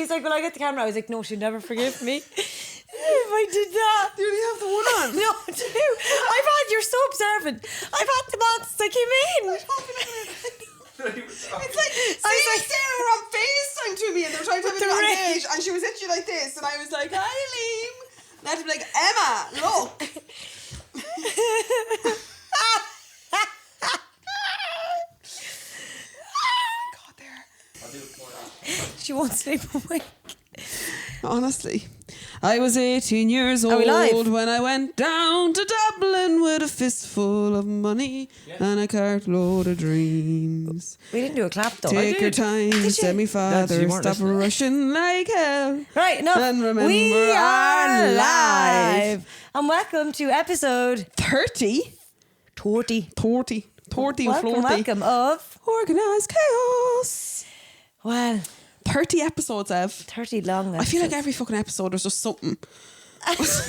he's like, will I get the camera? I was like, no, she'd never forgive me if I did that. Do you have the one on? No, you're so observant. I've had them on since I came in. It's like, Sarah were on FaceTime to me and they were trying to have it on stage and she was itchy like this and I was like, hi Liam. And I had to be like, Emma, look. God, there. She won't sleep awake. Honestly, I was 18 years old when I went down to Dublin with a fistful of money and a cartload of dreams. We didn't do a clap though. Take your time, said me father, stop rushing like hell. Right, enough. And remember, we are live. And welcome to episode 30 and welcome of Organised Chaos. Well, 30 episodes, Ev. 30 long episodes. I feel like every fucking episode there's just something. There's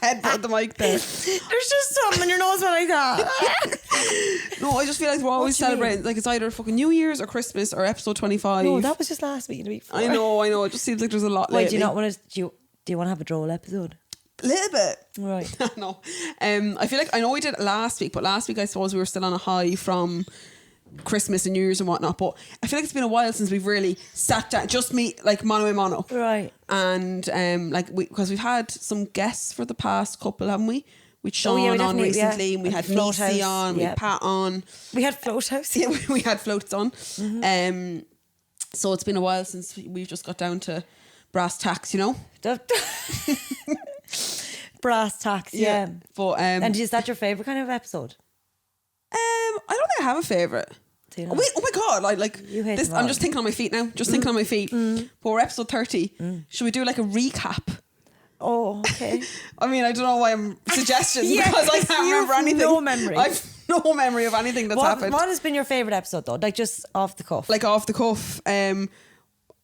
headbutt at the mic there. There's just something in your nose when I thought. No, I just feel like we're always celebrating. Like it's either fucking New Year's or Christmas or episode 25. No, that was just last week and the week before. I know. It just seems like there's a lot lately. Wait, do you not want to? Do you want to have a droll episode? A little bit. Right. No. I feel like I know we did it last week, but last week I suppose we were still on a high from Christmas and New Year's and whatnot, but I feel like it's been a while since we've really sat down, just me, like mano a mano, right? And because we've had some guests for the past couple, haven't we? With Sean on recently, and we had Nisi on, we had Pat on, we had Float House, yeah, we had floats on. So it's been a while since we've just got down to brass tacks, you know. Brass tacks, yeah. But and is that your favourite kind of episode? I don't think I have a favourite. Oh my god! Like this. I'm just thinking on my feet now. Thinking on my feet. But we're episode 30. Should we do like a recap? Oh, okay. I mean, I don't know why I'm suggesting because I can't remember anything. No memory. I've no memory of anything that's happened. What has been your favourite episode though? Like just off the cuff. Like off the cuff. And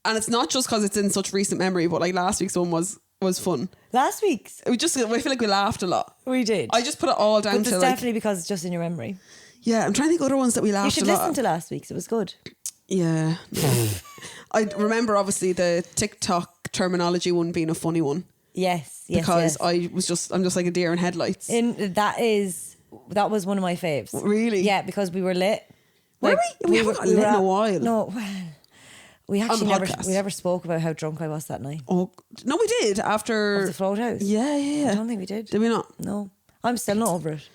it's not just because it's in such recent memory, but like last week's one was fun. Last week's? I feel like we laughed a lot. We did. I just put it all down to like, definitely because it's just in your memory. Yeah, I'm trying to think of other ones that we laughed a lot. You should listen to last week's. It was good. Yeah. I remember obviously the TikTok terminology one being a funny one. Yes. Because I'm just like a deer in headlights. That was one of my faves. Really? Yeah, because we were lit. Were we? We haven't got lit in a while. No, we actually never spoke about how drunk I was that night. Oh no, we did after of the Float House. Yeah. I don't think we did. Did we not? No, I'm still not over it.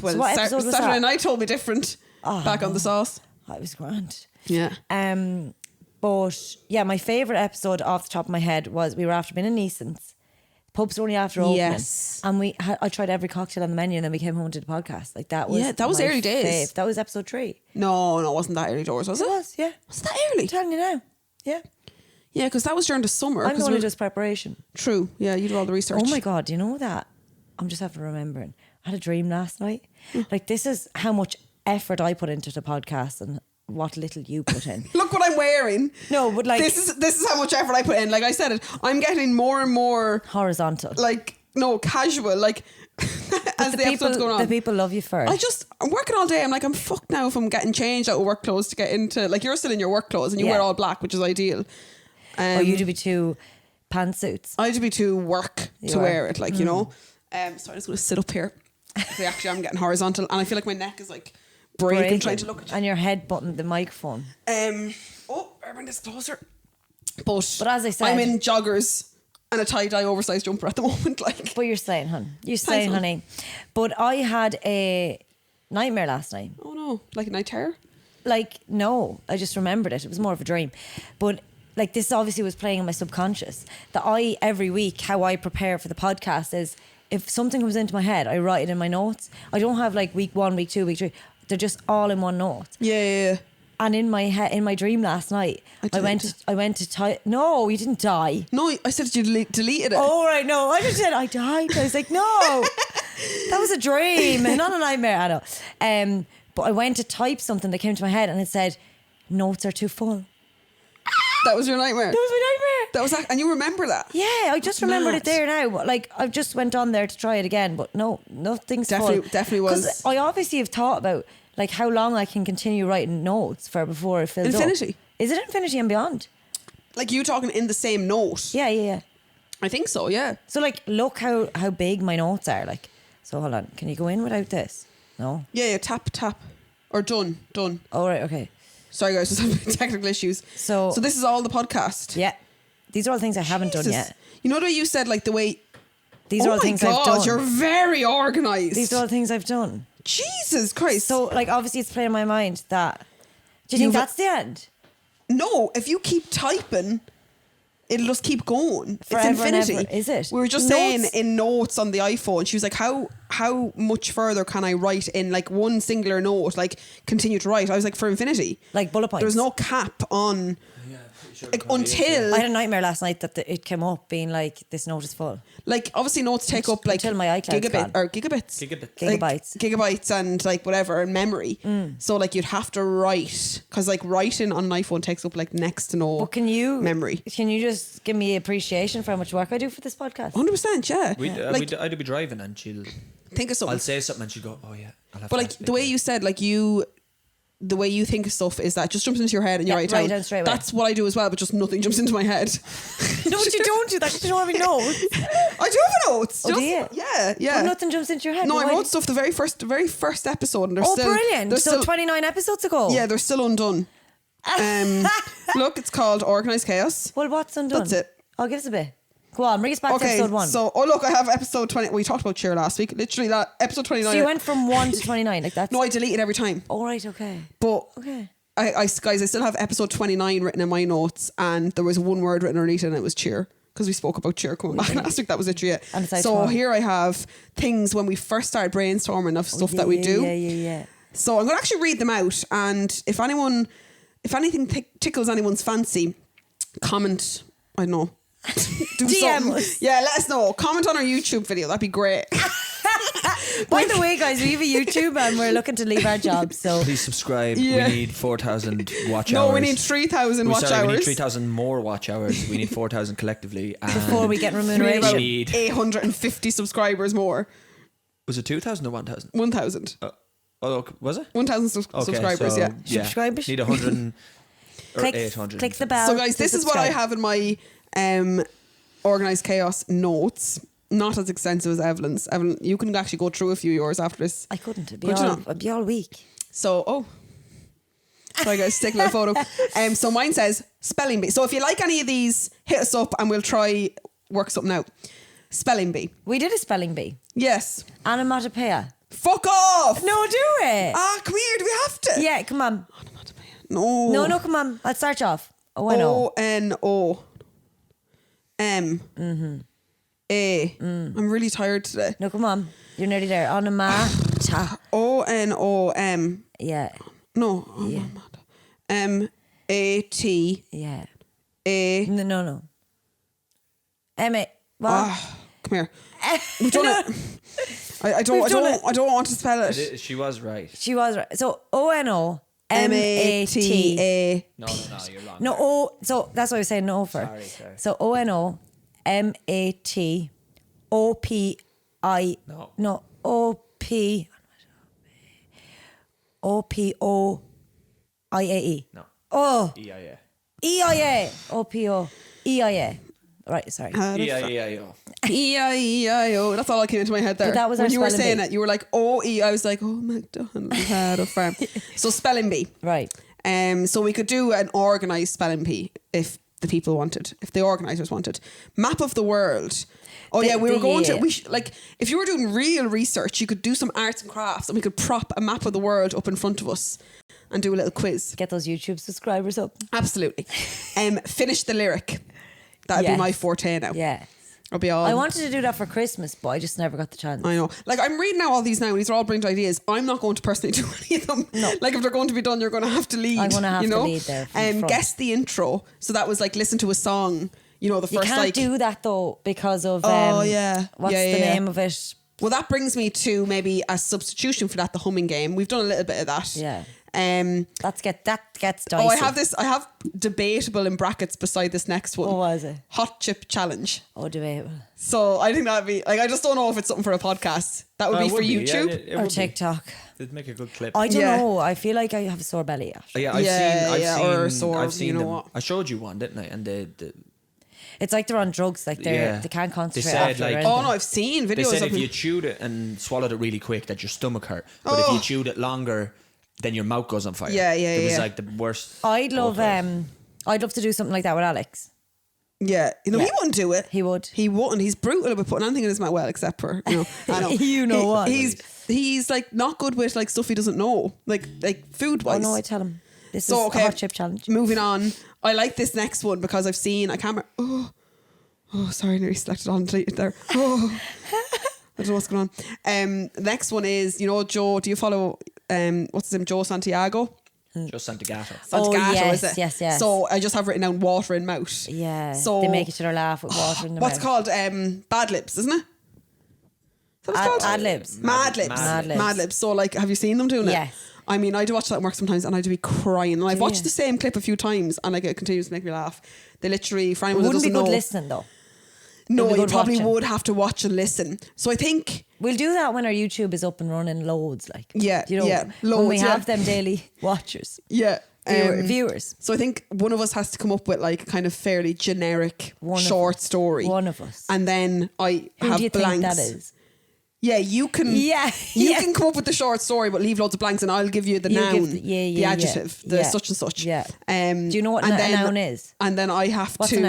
Well, so what episode was Saturday that? night told me different. Back on the sauce. It was grand. Yeah. But yeah, my favourite episode off the top of my head was we were after being in Neeson's. Pubs were only after opening. Yes. And I tried every cocktail on the menu and then we came home and did the podcast. Like that was early days. That was episode 3. No, it wasn't that early doors, was it? It was, yeah. Was that early? I'm telling you now. Yeah. Yeah, because that was during the summer. I'm going to just preparation. True. Yeah, you did all the research. Oh my God, do you know that? I'm just after remembering. I had a dream last night. Like this is how much effort I put into the podcast and what little you put in. Look what I'm wearing. No, but like this is how much effort I put in. Like I said it, I'm getting more and more horizontal. Like no, casual. Like as the episode's going on. The people love you first. I'm working all day. I'm like, I'm fucked now if I'm getting changed out of work clothes to get into, like you're still in your work clothes and you wear all black, which is ideal. Or you to be two pantsuits. I to be too work to wear it, like you know. So I'm just going to sit up here. Actually, I'm getting horizontal, and I feel like my neck is like breaking trying to look at you. And your head button the microphone. I bring this closer. But as I said, I'm in joggers and a tie-dye oversized jumper at the moment. Like, but you're saying, hon. You're saying, honey. But I had a nightmare last night. Oh no, like a night terror? Like no, I just remembered it. It was more of a dream, but. Like this obviously was playing in my subconscious. That every week, how I prepare for the podcast is if something comes into my head, I write it in my notes. I don't have like week 1, week 2, week 3. They're just all in one note. Yeah. And in my head, in my dream last night, I went to type. No, you didn't die. No, I said you deleted it. Oh right, no, I just said I died. I was like, no, that was a dream, not a nightmare. I know. But I went to type something that came to my head, and it said, "Notes are too full." That was your nightmare? That was my nightmare. And you remember that? Yeah, I just remembered it there now. Like, I just went on there to try it again, but no, nothing's full. Definitely was. Because I obviously have thought about, like, how long I can continue writing notes for before it fills Infinity. up. Is it infinity and beyond? Like you talking in the same note? Yeah. I think so, yeah. So like, look how big my notes are. Like, so hold on. Can you go in without this? No? Yeah, tap. Or done. Oh, right, okay. Sorry guys, just having technical issues. So this is all the podcast? Yeah. These are all things I haven't done yet. You know the way you said like the way... These are all things I've done. You're very organised. These are all things I've done. Jesus Christ. So like, obviously it's playing in my mind that... Do you think that's the end? No, if you keep typing... It'll just keep going. Forever it's infinity. and ever, is it? We were just saying in notes on the iPhone, she was like, how much further can I write in like one singular note, like continue to write? I was like, for infinity. Like bullet points. There's no cap on... Like until I had a nightmare last night that it came up being like, this note is full. Like obviously notes take up like until my iCloud's gone. gigabytes and like whatever and memory. So like you'd have to write, because like writing on an iPhone takes up like next to no memory. Can you just give me appreciation for how much work I do for this podcast? 100%, yeah. I'd be driving and she'll think of something. I'll say something and she'll go, oh yeah. But like the way you said, like the way you think of stuff is that it just jumps into your head and you write it down straight away. That's what I do as well, but just nothing jumps into my head. No, but you don't do that because you don't have any notes. I do have notes. Oh, do you? Yeah. But nothing jumps into your head. No, I wrote stuff the very first episode, and they're still brilliant! So 29 episodes ago. Yeah, they're still undone. Look, it's called Organised Chaos. Well, what's undone? That's it. I'll give us a bit. Go on, bring us back to episode 1. So, look, I have episode 20. We talked about cheer last week. Literally, that episode 29. So you went from 1 to 29, like that? No, I delete it every time. All right, okay. But I still have episode 29 written in my notes, and there was one word written underneath it, and it was cheer, because we spoke about cheer coming back last week. That was literally it. And so here I have things when we first started brainstorming of stuff that we do. Yeah. So I'm going to actually read them out, and if anything tickles anyone's fancy, comment. I don't know. Do DM us. Yeah, let us know. Comment on our YouTube video. That'd be great. By the way, guys, we have a YouTube and we're looking to leave our jobs. So please subscribe. Yeah. We need 4,000 watch hours. No, we need 3,000 watch hours. We need 3,000 more watch hours. We need 4,000 collectively. And before we get remuneration. We need 850 subscribers more. Was it 2,000 or 1,000? 1,000. Oh, was it? 1,000 subscribers, so, yeah. Subscribers? Need 100 or 800. Click the bell. So guys, this is what I have in my Organised Chaos notes. Not as extensive as Evelyn's. Evelyn, you can actually go through a few of yours after this. I couldn't. I'd be all week. So, sorry guys, take a little photo. So mine says spelling bee. So if you like any of these, hit us up and we'll try work something out. Spelling bee. We did a spelling bee. Yes. Onomatopoeia. Fuck off! No, do it. Come here, do we have to? Yeah, come on. Onomatopoeia. No, come on. Let's start off. O-N-O. O-N-O. M. A. I'm really tired today. No, come on. You're nearly there. Onomata. O-N-O-M. Yeah. No. Yeah. M-A-T. Yeah. A. No. M-A. What? Come here. We've done it. I don't want to spell it. She was right. So O-N-O. M-A-T-A. No, you're wrong. No, so that's why I was saying no for. Sorry. So O-N-O. M-A-T-O-P-I. No. O-P. O-P-O-I-A-E. No. Oh. E-I-A. E-I-A. O-P-O. E-I-A. Right, sorry. E-I-E-I-O. E-I-E-I-O. That's all that came into my head there. But that was when our you were spelling saying bee. it, you were like, O-E. I was like, oh, McDonald had a farm. So spelling bee. Right. So we could do an organised spelling bee if the people wanted, if the organisers wanted. Map of the world. Oh yeah, we were going to, like, if you were doing real research, you could do some arts and crafts and we could prop a map of the world up in front of us and do a little quiz. Get those YouTube subscribers up. Absolutely. Finish the lyric. That'd be my forte now. Yeah. I'll be all... I wanted to do that for Christmas, but I just never got the chance. I know. Like, I'm reading out all these now, and these are all brilliant ideas. I'm not going to personally do any of them. No. Like, if they're going to be done, you're going to have to lead. I'm going to have to lead there. Guess the intro. So that was like, listen to a song, the first, you can't do that, though, because of... oh, yeah. What's the name of it? Well, that brings me to maybe a substitution for that, the humming game. We've done a little bit of that. Yeah. That gets dicey. Oh, I have debatable in brackets beside this next one. What was it? Hot chip challenge. Oh, debatable. So I think that'd be like, I just don't know if it's something for a podcast. That would be for YouTube. it Or would be. TikTok. It'd make a good clip. I don't Yeah. know. I feel like I have a sore belly after. Yeah, I've seen you know them. what? I showed you one, didn't I? And It's like they're on drugs. Like they can't concentrate said, after. like- or Oh anything. no, I've seen they videos said of if him. you chewed it and swallowed it really quick, that your stomach hurt. But if you chewed it longer, then your mouth goes on fire. Yeah, It was yeah. like the worst. I'd love awful. I'd love to do something like that with Alex. Yeah, you know, he Yeah. wouldn't do it. He would. He wouldn't. He's brutal about putting anything in his mouth. Well, except for I know. You know what? He's like not good with like stuff he doesn't know, like food wise. Oh no, I tell him this So, is okay. a hot chip challenge. Moving on, I like this next one because I've seen. I can't remember. Oh, sorry, nearly selected on deleted there. Oh, I don't know what's going on. Next one is, you know, Joe. Do you follow? What's his name? Joe Santiago. Just Santigato. Oh, Santiago, yes, is it? yes. So I just have written down water in mouth. Yeah. So they make each other laugh with water in the what's mouth. called? Bad lips, isn't it? Is that what it's called? Ad libs. Mad lips. Mad libs. Mad lips. So like, have you seen them doing it? Yes. I mean, I do watch that at work sometimes, and I do be crying. And I've Do watched you? the same clip a few times, and like it continues to make me laugh. They literally, for It anyone that wouldn't be doesn't good know, listening though. no, It'd be you good probably watching. would have to watch and listen. So I think, We'll do that when our YouTube is up and running loads. Like Yeah, you know, yeah, when we loads, yeah. have them daily watchers, yeah, viewers. So I think one of us has to come up with like a kind of fairly generic short story. One of us. And then I Who have do you blanks. think that is? Yeah, you can. Yeah, you yeah. can come up with the short story, but leave loads of blanks, and I'll give you the You noun, give the yeah, adjective, yeah, the yeah. such and such. Yeah. Do you know what a noun is? And then I have What's to. a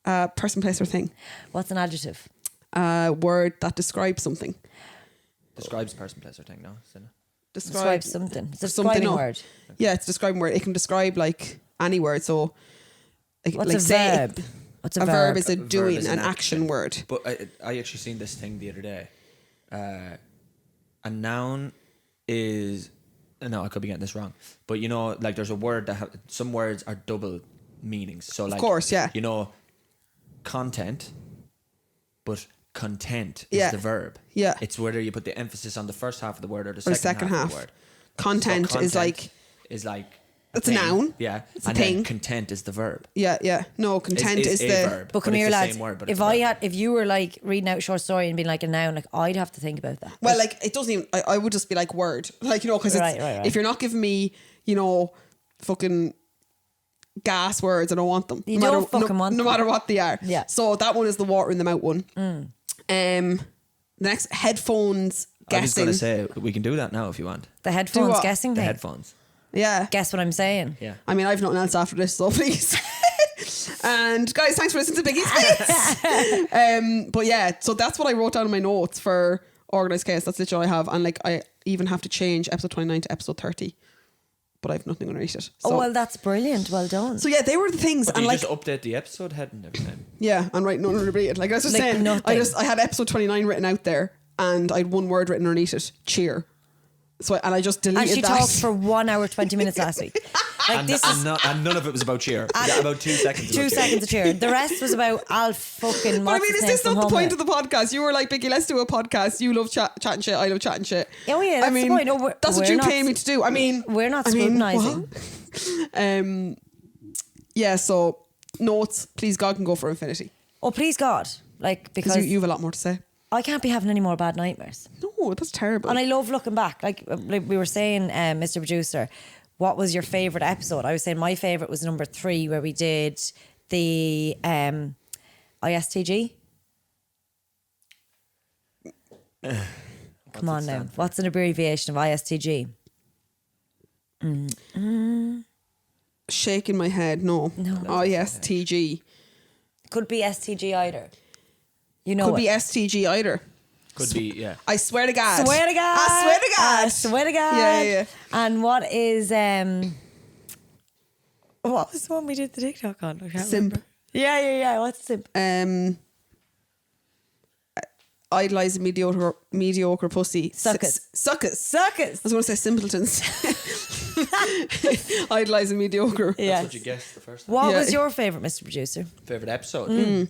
noun? Person, place, or thing. What's an adjective? Word that describes something. Describes person, place, or thing. No, isn't it? Describe something. It's a something, describing no. word. Yeah, it's a describing word. It can describe like any word. So, like, What's like a say verb? What's a a verb? verb is a verb doing, is an an action word. But I actually seen this thing the other day. A noun is. No, I could be getting this wrong. But you know, like there's a word that some words are double meanings. So like, course, yeah. You know, content, but content is Yeah. the verb. Yeah. It's whether you put the emphasis on the first half of the word or the Or second, half of the word. Content, So is like. is like It's a thing. noun. Yeah. It's a and thing. then content is the verb. Yeah, yeah. No, content is a the. verb. But come it's here, the lads. same word, but If it's a I verb. had, if you were like reading out a short story and being like a noun, like I'd have to think about that. Well, like it doesn't even. I would just be like word, like you know, because Right. if you're not giving me, you know, fucking gas words, I don't want them. You no don't matter, fucking want no them. matter what they are. Yeah. So that one is the water in the mouth one. The next headphones I was guessing. going to say we can do that now if you want. The headphones what? guessing The thing. headphones. Yeah. Guess what I'm saying? Yeah. I mean, I've nothing else after this, so please. And guys, thanks for listening to Biggy's Bits. But yeah, so that's what I wrote down in my notes for Organised Chaos. That's literally all I have. And like, I even have to change episode 29 to episode 30. But I have nothing underneath it. So, Oh well, that's brilliant. Well done. so yeah, they were the things. But And you like, just update the episode heading every time. yeah, and write nothing underneath it. Like I was just Like saying, nothing. I had episode 29 written out there and I had one word written underneath it, cheer. So, and I just deleted And she that. talked for 1 hour 20 minutes last week. Like And, this and, is and none of it was about cheer. Yeah, about 2 seconds. 2 about cheer. seconds of cheer. The rest was about I'll fucking. But I mean, is this not the point of the podcast? You were like, Bicky, let's do a podcast. You love chatting shit. I love chatting shit. Oh, yeah, that's I mean, the point. No, that's what we're you not- pay me to do. I mean, We're not I mean, scrutinising. what? Yeah. So notes, please, God can go for infinity Oh please God! Like because because you have a lot more to say. I can't be having any more bad nightmares. No, that's terrible. And I love looking back. Like we were saying, Mr. Producer, what was your favourite episode? I was saying my favourite was number 3 where we did the ISTG. Come on now. What's an abbreviation of ISTG? Shaking my head. No. Oh yes, TG. Could be STG either. You know Could it. be STG either. Could be, yeah. I swear to God. Swear to God. I swear to God. I swear to God. Yeah. And what is what was the one we did the TikTok on? I can't Simp. remember. Yeah. What's simp? Idolizing mediocre pussy. Suckers. Suckers. I Suckers. was going to say simpletons. Idolizing mediocre. Yeah. That's what you guessed the first time. What Yeah. was your favourite, Mr. Producer? Favorite episode?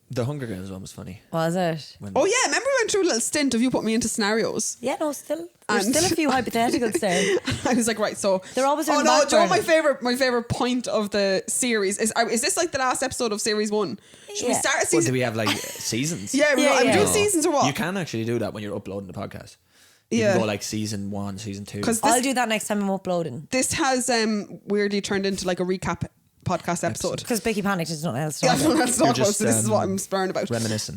The Hunger Games one was funny. Was it? Oh yeah, remember when went through a little stint of you put me into scenarios. Yeah, no, there's still a few hypotheticals there. I was like, right, so they're always. Oh no! Do you know what my favorite point of the series is? Is this like the last episode of series 1? Should we start a season? Or do we have like seasons? Yeah, I'm doing seasons or what? You can actually do that when you're uploading the podcast. You can go like season 1, season 2. I'll do that next time I'm uploading. This has weirdly turned into like a recap podcast episode. Because Bicky panicked, there's nothing else to Yeah, talk about. that's not so this is what I'm spurring about. Reminiscing.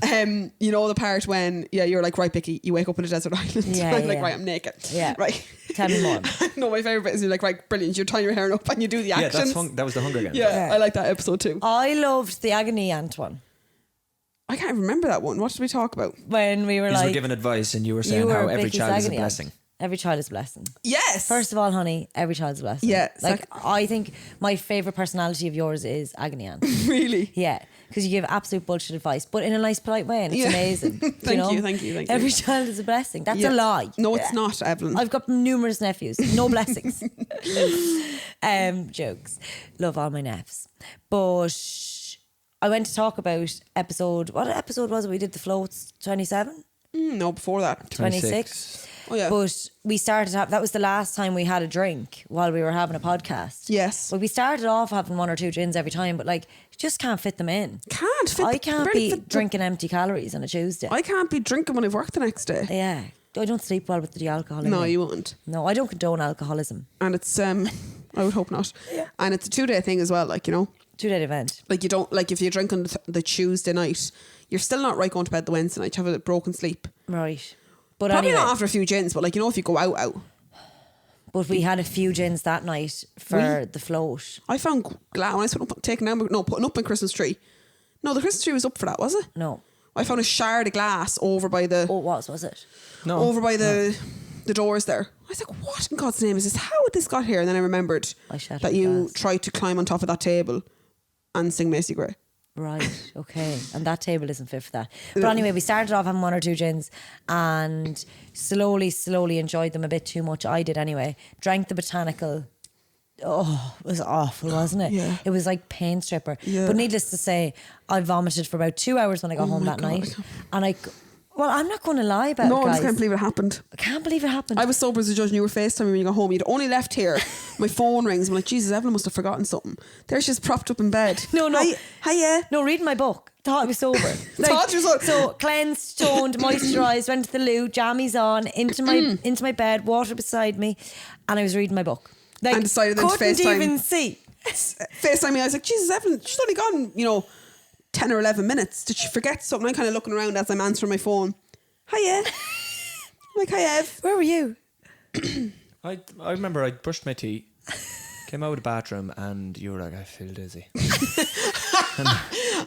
You know the part when you're like, right, Bicky, you wake up in a desert island. Yeah, I'm like, right, I'm naked. Yeah. Right. Tell me more. No, my favourite bit is you're like, right, brilliant, you're tying your hair up and you do the actions. Yeah, that was the Hunger Games. Yeah, I like that episode too. I loved the agony aunt one. I can't remember that one. What did we talk about? When we were You like... were giving advice and you were saying how every Bicky's child is a agony aunt. blessing. Every child is a blessing. Yes. First of all, honey, every child's a blessing. Yeah. Like, I think my favourite personality of yours is agony aunt. Really? Yeah. Because you give absolute bullshit advice, but in a nice, polite way, and it's amazing. Thank you. Every child is a blessing. That's a lie. No, it's not, Evelyn. I've got numerous nephews. No blessings. Jokes. Love all my nephews. But I went to talk about what episode was it? We did the floats, 27? No, before that. 26. Oh, yeah. But we started that was the last time we had a drink while we were having a podcast. Yes. Well, we started off having 1 or 2 gins every time, but like, you just can't fit them in. I can't be drinking empty calories on a Tuesday. I can't be drinking when I work the next day. Yeah. I don't sleep well with the alcohol. No, you won't. No, I don't condone alcoholism. And it's, I would hope not. Yeah. And it's a 2-day thing as well, like, you know. 2-day event. Like, you don't, like, if you drink on the Tuesday night, you're still not right going to bed the Wednesday night. You have a broken sleep. Right. But probably anyway, not after a few gins, but like, you know, if you go out. But we had a few gins that night for the float. I found when I was putting up my Christmas tree. No, the Christmas tree was up for that, was it? No. I found a shard of glass over by the... Oh, was it? No. Over by the doors there. I was like, what in God's name is this? How had this got here? And then I remembered that you tried to climb on top of that table and sing Macy Gray. Right, okay. And that table isn't fit for that. But anyway, we started off having 1 or 2 gins and slowly enjoyed them a bit too much. I did anyway. Drank the botanical. Oh, it was awful, wasn't it? Yeah. It was like pain stripper. Yeah. But needless to say, I vomited for about 2 hours when I got home that night. And I'm not going to lie about it, guys. No, I just can't believe it happened. I can't believe it happened. I was sober as a judge and you were FaceTiming when you got home. You'd only left here. My phone rings. I'm like, Jesus, Evelyn must have forgotten something. There she's propped up in bed. No. Hiya. No, reading my book. Thought I was sober. Thought you were sober. So cleansed, toned, moisturised, went to the loo, jammies on, into my bed, water beside me, and I was reading my book. Like, and decided then to FaceTime. Couldn't even see. FaceTime me. I was like, Jesus, Evelyn, she's only gone, 10 or 11 minutes. Did she forget something? I'm kind of looking around as I'm answering my phone. Hiya. I'm like, hi, Ev. Where were you? I remember I brushed my teeth, came out of the bathroom, and you were like, I feel dizzy.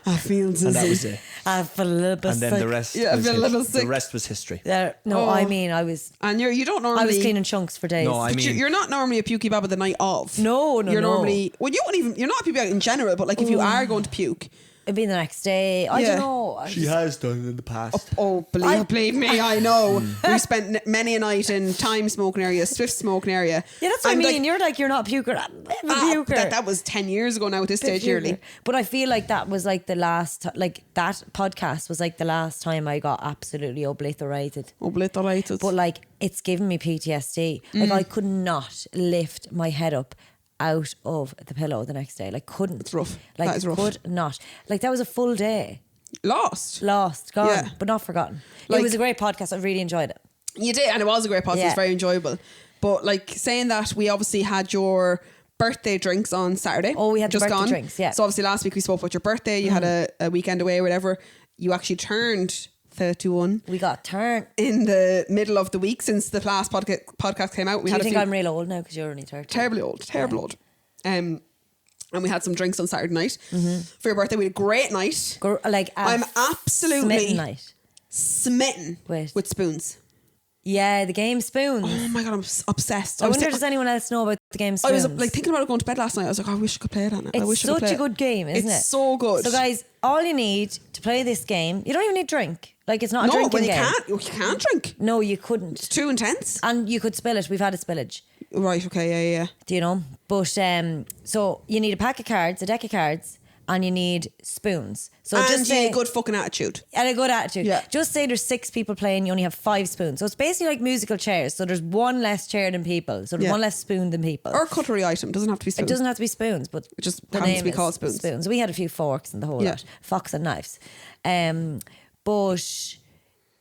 I feel dizzy. And that was it. I feel a little bit And then sick. the rest, I feel a little sick. The rest was history. I mean, I was. And you don't normally. I was cleaning chunks for days. No, I mean, you're not normally a pukey baba the night of. No. You're normally. Well, you won't even. You're not a pukey baba in general, but like if you are going to puke. It'd be the next day. I don't know. She has done it in the past. Believe me, I know. We spent many a night in time smoking area, Swift smoking area. Yeah, that's what I mean. You're you're not a puker. I'm a puker. That was 10 years ago now at this stage, yearly. But I feel like that was like the last, like that podcast was like the last time I got absolutely obliterated. But like, it's given me PTSD. Like, I could not lift my head up out of the pillow the next day. Like, couldn't. It's rough. Like, that is rough. Could not. Like, that was a full day. Lost, gone, but not forgotten. Like, it was a great podcast. I really enjoyed it. You did, and it was a great podcast. It was very enjoyable. But like, saying that, we obviously had your birthday drinks on Saturday. Oh, we had just the birthday gone. drinks, yeah. So obviously last week we spoke about your birthday. You had a weekend away or whatever. You actually turned 31. We got turned in the middle of the week since the last podcast came out. Do you think I'm real old now because you're only 30? Terribly old. And we had some drinks on Saturday night for your birthday. We had a great night. I'm absolutely smitten with spoons. Yeah, the game Spoons. Oh my God, I'm obsessed. I wonder does anyone else know about the game Spoons? I was like thinking about going to bed last night. I was like, I wish I could play it on it. It's such a good game, isn't it? It's so good. So guys, all you need to play this game, you don't even need drink. Like, it's not a drinking game. You can't drink. No, you couldn't. It's too intense. And you could spill it. We've had a spillage. Right, okay, yeah. Do you know? But so you need a pack of cards, a deck of cards, and you need spoons. So And just you need say, a good fucking attitude. and a good attitude. Yeah. Just say there's 6 people playing, you only have 5 spoons. So it's basically like musical chairs. So there's one less chair than people. So there's one less spoon than people. Or a cutlery item. Doesn't have to be spoons. It doesn't have to be spoons, but It just the happens name to be is called spoons. We had a few forks and the whole lot. Forks and knives. But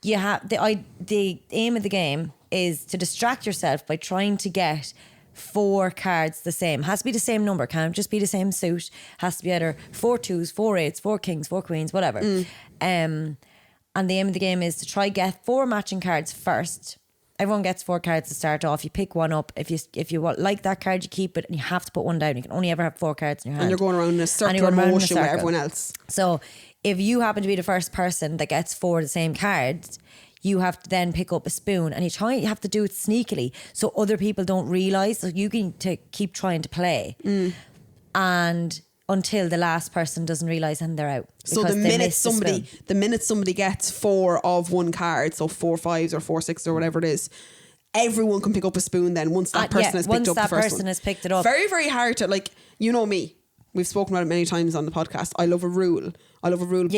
you have the aim of the game is to distract yourself by trying to get 4 cards the same. Has to be the same number. Can't just be the same suit. Has to be either 4 2s, 4 8s, 4 kings, 4 queens, whatever. And the aim of the game is to try get 4 matching cards first. Everyone gets 4 cards to start off. You pick one up. If you like that card, you keep it, and you have to put one down. You can only ever have 4 cards in your hand. And you're going around in a circular motion with everyone else. So if you happen to be the first person that gets 4 of the same cards, you have to then pick up a spoon, and you have to do it sneakily so other people don't realise. So you need to keep trying to play, and until the last person doesn't realise and they're out. So the minute somebody gets 4 of one card, so 4 5s or 4 6s or whatever it is, everyone can pick up a spoon. Then once that person has picked up the first one, has picked it up. Very, very hard to, like, you know me. We've spoken about it many times on the podcast. I love a rule. Yeah,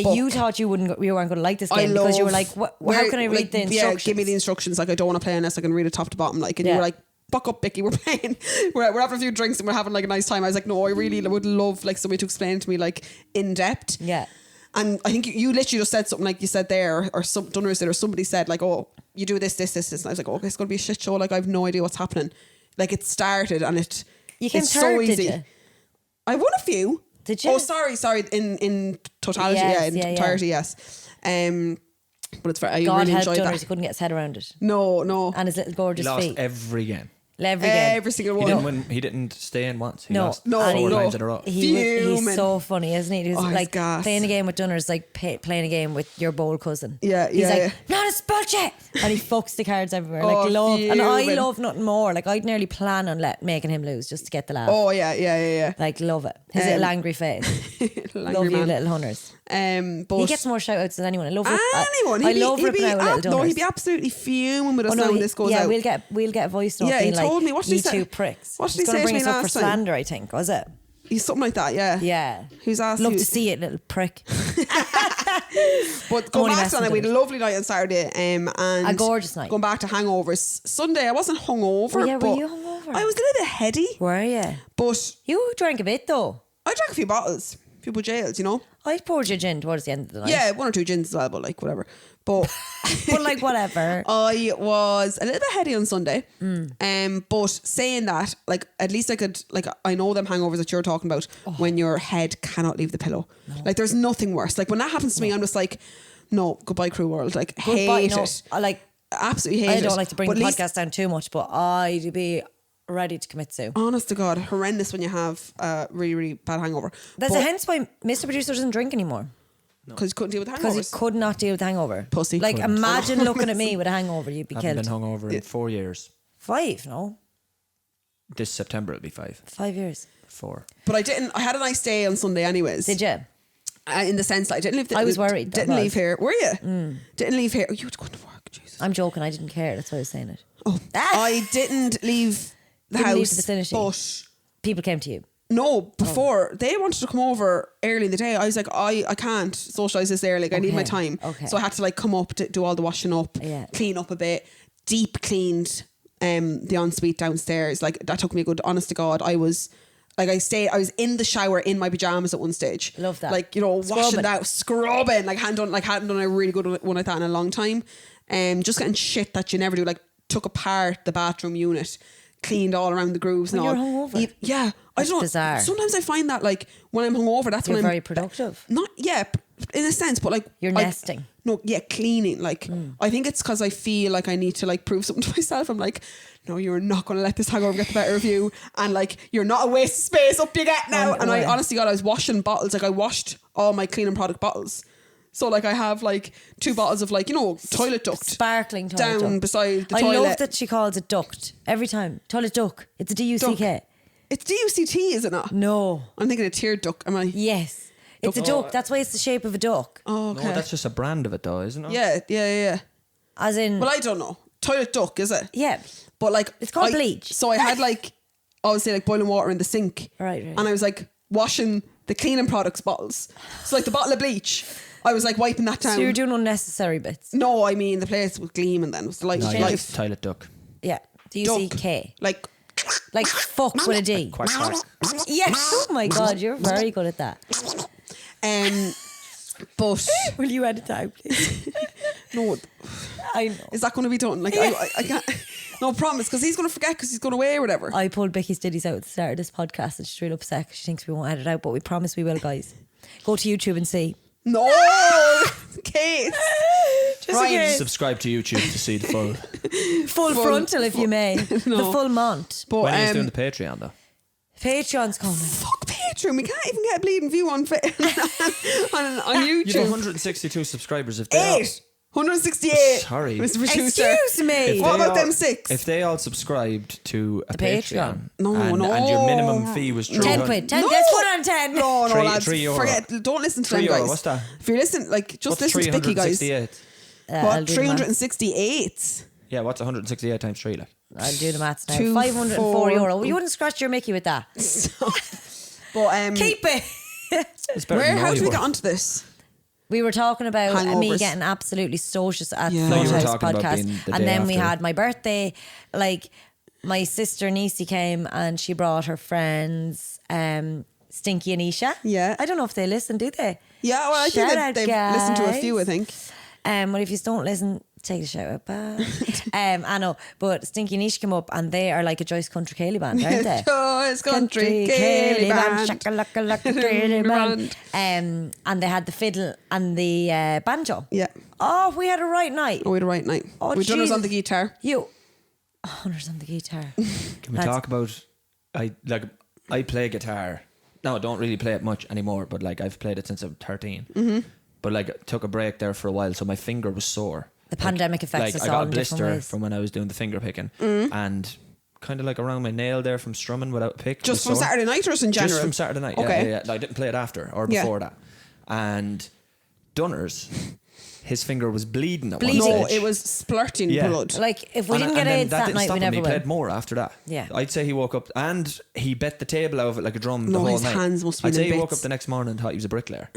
book. You thought you weren't going to like this game because you were like, how can I read the instructions? Yeah, give me the instructions. Like, I don't want to play unless I can read it top to bottom. Like, and you were like, fuck up, Bicky, we're playing. We're having a few drinks and we're having like a nice time. I was like, no, I really would love like somebody to explain to me like in depth. Yeah. And I think you literally just said something like you said there, or some Dunner said, or somebody said like, oh, you do this. And I was like, oh, it's going to be a shit show. Like, I have no idea what's happening. Like, it started and it's so easy. Did you? I won a few. Did you? Oh, sorry. In totality, entirety, yes. But it's very. God really help enjoyed Dunners, that. he couldn't get his head around it. No. And his little He gorgeous lost feet. every game. Every single one. He didn't stay in once. He No. lost No, 4 no. times in a row. He's so funny, isn't he? He's like gas. playing a game with Dunners, like playing a game with your bowl cousin. Yeah, He's yeah, like, not a bullshit, and he fucks the cards everywhere. Oh, Like love, and I fuming. love nothing more. Like I'd nearly plan on making him lose just to get the laugh. Oh yeah. Like love it. His little angry face. Love you, little hunters. But He gets more shout outs than anyone. I love anyone. I love ripping out little Dunners. No, he'd be absolutely fuming with us now when this goes out. we'll get a voice note Yeah, he being like, told me. What did he say? You two pricks. What did He's he going say to bring to me us up for last time? slander, I think, was it? He's something like that, yeah. Yeah. Who's asked Love you? to see it, little prick. But going only back to that night, we had a lovely night on Saturday. And A gorgeous night. Going back to hangovers. Sunday, I wasn't hungover. Oh, yeah, were but you hungover? I was a little bit heady. Were you? But You drank a bit though. I drank a few bottles. A few jails, you know? I poured your gin towards the end of the night. Yeah, 1 or 2 gins as well, but like whatever. But But like whatever. I was a little bit heady on Sunday. But saying that, like at least I could, like I know them hangovers that you're talking about when your head cannot leave the pillow. Like there's nothing worse. Like when that happens to me, I'm just like, no, goodbye Crew World. Like hate it. I like Absolutely hate it. I don't like to bring But the at least- podcast down too much, but I'd be ready to commit to. Honest to God, horrendous when you have a really, really bad hangover. That's hence why Mr. Producer doesn't drink anymore. Because he couldn't deal with Because he hangovers. could not deal with the hangover. Pussy. Like Couldn't. imagine looking at me with a hangover, you'd be Haven't killed. been hungover in 4 years. 5, no? This September it'll be 5. 5 years. 4. But I had a nice day on Sunday anyways. Did you? In the sense that I didn't leave. I was worried. Didn't leave here. Were you? Didn't leave here. Oh, you had to go to work. Jesus. I'm joking, I didn't care, that's why I was saying it. Oh, I didn't leave the Didn't house. leave the vicinity. But People came to you. no, before they wanted to come over early in the day, I was like, I can't socialise this early. Like, I need my time. Okay. So I had to like come up to do all the washing up, Yeah. clean up a bit, deep cleaned the ensuite downstairs. Like that took me a good. Honest to God, I was in the shower in my pajamas at one stage. Love that. Like, you know, washing Scrubbing. that, scrubbing. Like hadn't done a really good one like that in a long time. Just getting shit that you never do. Like took apart the bathroom unit, cleaned all around the grooves When and all. you're hungover? Yeah. That's I don't know. bizarre. Sometimes I find that like when I'm hungover, that's You're when I'm very productive. Not in a sense, but like You're nesting. No, yeah, cleaning. Like I think it's because I feel like I need to like prove something to myself. I'm like, no, you're not going to let this hangover get the better of you, and like you're not a waste of space up you get now. And I honestly, God, I was washing bottles. Like I washed all my cleaning product bottles. So like I have like 2 bottles of like, you know, toilet duct. Sparkling toilet down duct. beside the I toilet. love that she calls it duct every time. Toilet duck. It's a D-U-C-K. It's DUCT, is it not? No. I'm thinking a tiered duck. Am I? Yes. It's a duck. That's why it's the shape of a duck. Oh, okay. No, that's just a brand of it though, isn't it? Yeah. As in... Well, I don't know. Toilet duck, is it? yeah. But like It's called bleach. So I had like obviously like boiling water in the sink. Right. And I was like washing the cleaning products bottles. So like the bottle of bleach, I was like wiping that down. So you're doing unnecessary bits. No, I mean the place was gleaming then. It was the light. No, of yeah, life. toilet duck. Yeah. D-U-C-K. Like Fuck with a D. Quack, quack. Yeah. Oh my God, you're very good at that. But Will you edit that out, please? no, I know. is that going to be done? Like I can't. No promise, because he's going to forget because he's going away or whatever. I pulled Bicky's ditties out at the start of this podcast and she's really upset because she thinks we won't edit it out, but we promise we will, guys. Go to YouTube and see. No, Kate. Just in case. Subscribe to YouTube to see the full. Full frontal, if you may. The full mont. But When are you doing the Patreon though? Patreon's coming. fuck Patreon. We can't even get a bleeding view on on YouTube. You have 162 subscribers. If they 168. Sorry. Mr. Producer. Excuse me. What about them 6? If they all subscribed to a The Patreon, Patreon. and your minimum fee was 10 quid. 10. No. Let's put it on 10. No, Three- lads. €3. Forget. Don't listen to them, €3, guys. what's that? If you're listening, like, just What's listen to Bicky, guys. 368? I'll What? do the maths. 368. Yeah, what's 168 times 3 like? I'll do the maths now. 2, 504 4. euro. Well, you wouldn't scratch your Mickey with that. But Keep it. It's better than how all did you we get were. onto this? We were talking about me Hangovers. getting absolutely socious at Yeah. the No, you were House talking about podcast. being the And day then we after. had my birthday. Like, my sister Niecy came and she brought her friends, Stinky and Isha. Yeah. I don't know if they listen, do they? Yeah, well, I Shout think out, they've listened to a few, I think. Well, if you don't listen, take the shout out back. I know, but Stinky and Isha come up and they are like a Joyce Country Cayley band, aren't they? Joyce Country Cayley Band. Shaka-laka-laka Cayley band. And they had the fiddle and the banjo. Yeah. Oh, we had a right night. Oh, we had a right night. Oh, we done us on Jesus. the guitar. You, Hunter's on the guitar. Can we talk about? I play guitar. No, I don't really play it much anymore. But like I've played it since I'm 13. Mm-hmm. But like took a break there for a while, so my finger was sore. The pandemic affects us I all got a in different blister ways. from when I was doing the finger picking, and kind of like around my nail there from strumming without a pick. Just was from sore. Saturday night or in general? Just from Saturday night. Okay. Yeah. I didn't play it after or Yeah. before that. And Dunners, his finger was bleeding at Bleeding. one No, stage. it was splurting Yeah. blood. Like, if we And- didn't get and then AIDS that didn't night, stop we him. never He will. played more after that. Yeah. I'd say he woke up and he bet the table out of it like a drum No, the whole his night. hands must have I'd been say in he woke bits. up the next morning and thought he was a bricklayer.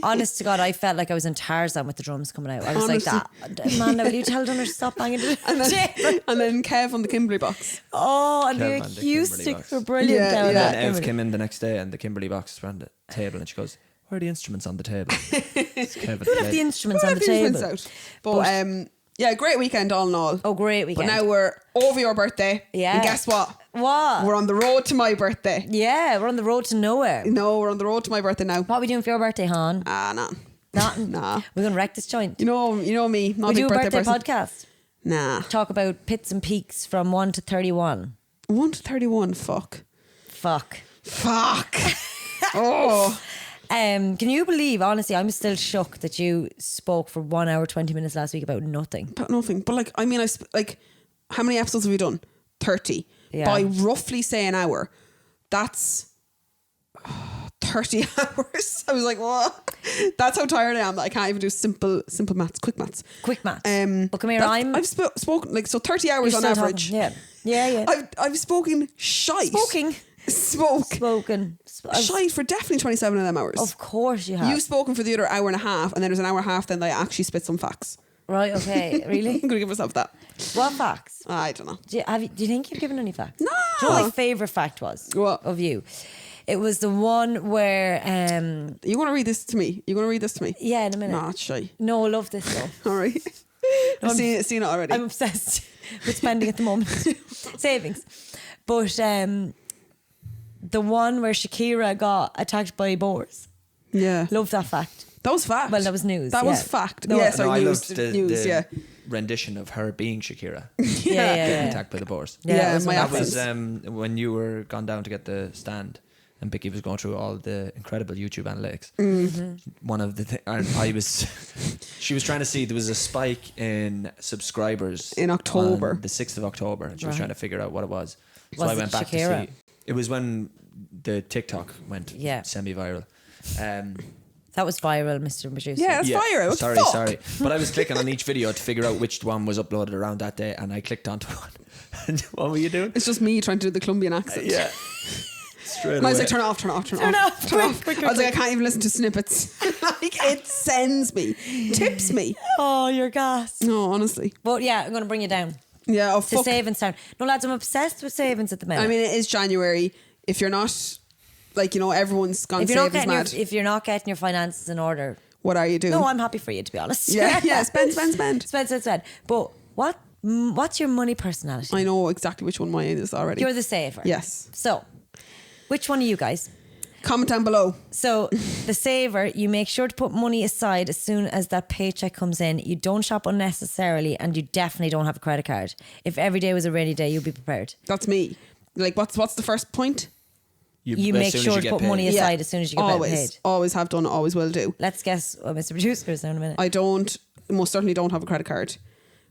Honest to God, I felt like I was in Tarzan with the drums coming out. I was Honestly. like that. Amanda, will you tell Dunners to stop banging the table? And then Kev on the Kimberley box. Oh, and the Kev and the Kimberly acoustics box. were brilliant Yeah, down yeah. that. And Ev Kimberly. came in the next day and the Kimberly box was around the table and she goes, "Where are the instruments on the table?" Who left the instruments on the Everything's table? out. But yeah, great weekend all in all. Oh, great But weekend. now we're over your birthday. Yeah. And guess what? What? We're on the road to my birthday. Yeah, we're on the road to nowhere. No, we're on the road to my birthday now. What are we doing for your birthday, Han? Nah. Nothing. Nah. We're going to wreck this joint. You know me. Not We a do big a birthday person. podcast. Nah. Talk about pits and peaks from 1 to 31. 1 to 31. Fuck. Fuck. Oh. Can you believe, honestly, I'm still shocked that you spoke for 1 hour, 20 minutes last week about nothing. About nothing. But like, I mean, how many episodes have we done? 30. Yeah. By roughly say an hour. That's 30 hours. I was like, what? That's how tired I am that I can't even do simple maths, quick maths. Quick maths. But come here, I've spoken like, so 30 hours You're on still average. talking. Yeah. I've spoken shite. Spoken. Shite for definitely 27 of them hours. Of course you have. You've spoken for the other hour and a half, and then there's an hour and a half, then I actually spit some facts. Right, okay. Really? I'm going to give myself that. What facts? I don't know. Do you think you've given any facts? No. Do you know what my favourite fact was? What? Of you? It was the one where... You want to read this to me? yeah, in a minute. Nah, it's shy. No, I love this stuff. All right. I've seen it already. I'm obsessed with spending at the moment. Savings. But the one where Shakira got attacked by boars. Yeah. Love that fact. That was fact. Well, that was news. That yeah. was fact. No, yes, No, I I news. loved the News, yeah. rendition of her being Shakira Yeah. getting attacked by the boars. Yeah, it was my That wonderful. was when you were gone down to get the stand and Bicky was going through all the incredible YouTube analytics. One of the she was trying to see, there was a spike in subscribers In October. on the 6th of October, and she was Right. trying to figure out what it was. So Was I it went back Shakira? to see. It was when the TikTok went Yeah. semi-viral. That was viral, Mr. Producer. Yeah, that's fire. What the fuck? Sorry. But I was clicking on each video to figure out which one was uploaded around that day, and I clicked onto one. And what were you doing? It's just me trying to do the Colombian accent. Yeah. Straight And I was away. like, turn it off, turn it off, turn it Turn off. off. Turn it off. Quick, I was like, I can't even listen to snippets. Like, it sends me, tips me. Oh, you're gas. No, honestly. But yeah, I'm going to bring you down Yeah, oh, to fuck. savings town. No, lads, I'm obsessed with savings at the minute. I mean, it is January. If you're not, like, you know, everyone's gone if you're not savings getting mad. if you're not getting your finances in order, What are you doing? no, I'm happy for you, to be honest. Yeah, yeah, spend. spend. But what's your money personality? I know exactly which one mine is already. You're the saver. Yes. So, which one are you guys? Comment down below. So, the saver, you make sure to put money aside as soon as that paycheck comes in. You don't shop unnecessarily, and you definitely don't have a credit card. If every day was a rainy day, you'll be prepared. That's me. Like, what's the first point? You as make soon as sure you to get put paid. money aside as soon as you get paid. Always have done, always will do. Let's guess what Mr. Producer is now in a minute. I most certainly don't have a credit card.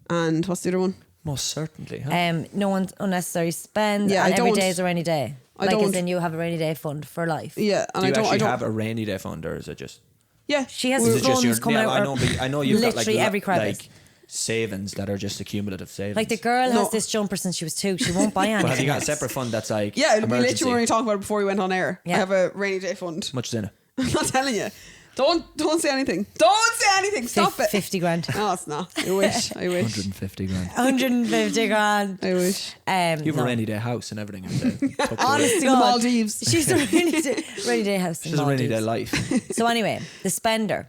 And what's the other one? Most certainly, huh? No one unnecessary spend. Yeah, and I every don't. day is a rainy day. I like don't. as in you have a rainy day fund for life. Yeah, and Do you I actually don't have a rainy day fund, or is it just? Yeah, She has Is it just funds coming out. I know, but I know you've got literally like every crevice. like savings that are just accumulative savings. Like the girl No. has this jumper since she was 2. She won't buy anything. But have you got a else. separate fund that's like yeah. We emergency? literally were only talking about it before we went on air. Yeah. I have a rainy day fund. Much in it. I'm not telling you. Don't say anything. Don't say anything. Stop it. 50 grand. No, it's not. I wish. 150 grand. 150 grand. I wish. You have no. a rainy day house and everything. Honest to In the God. Maldives. She's a rainy day house. in She's a rainy Maldives. day life. So anyway, the spender.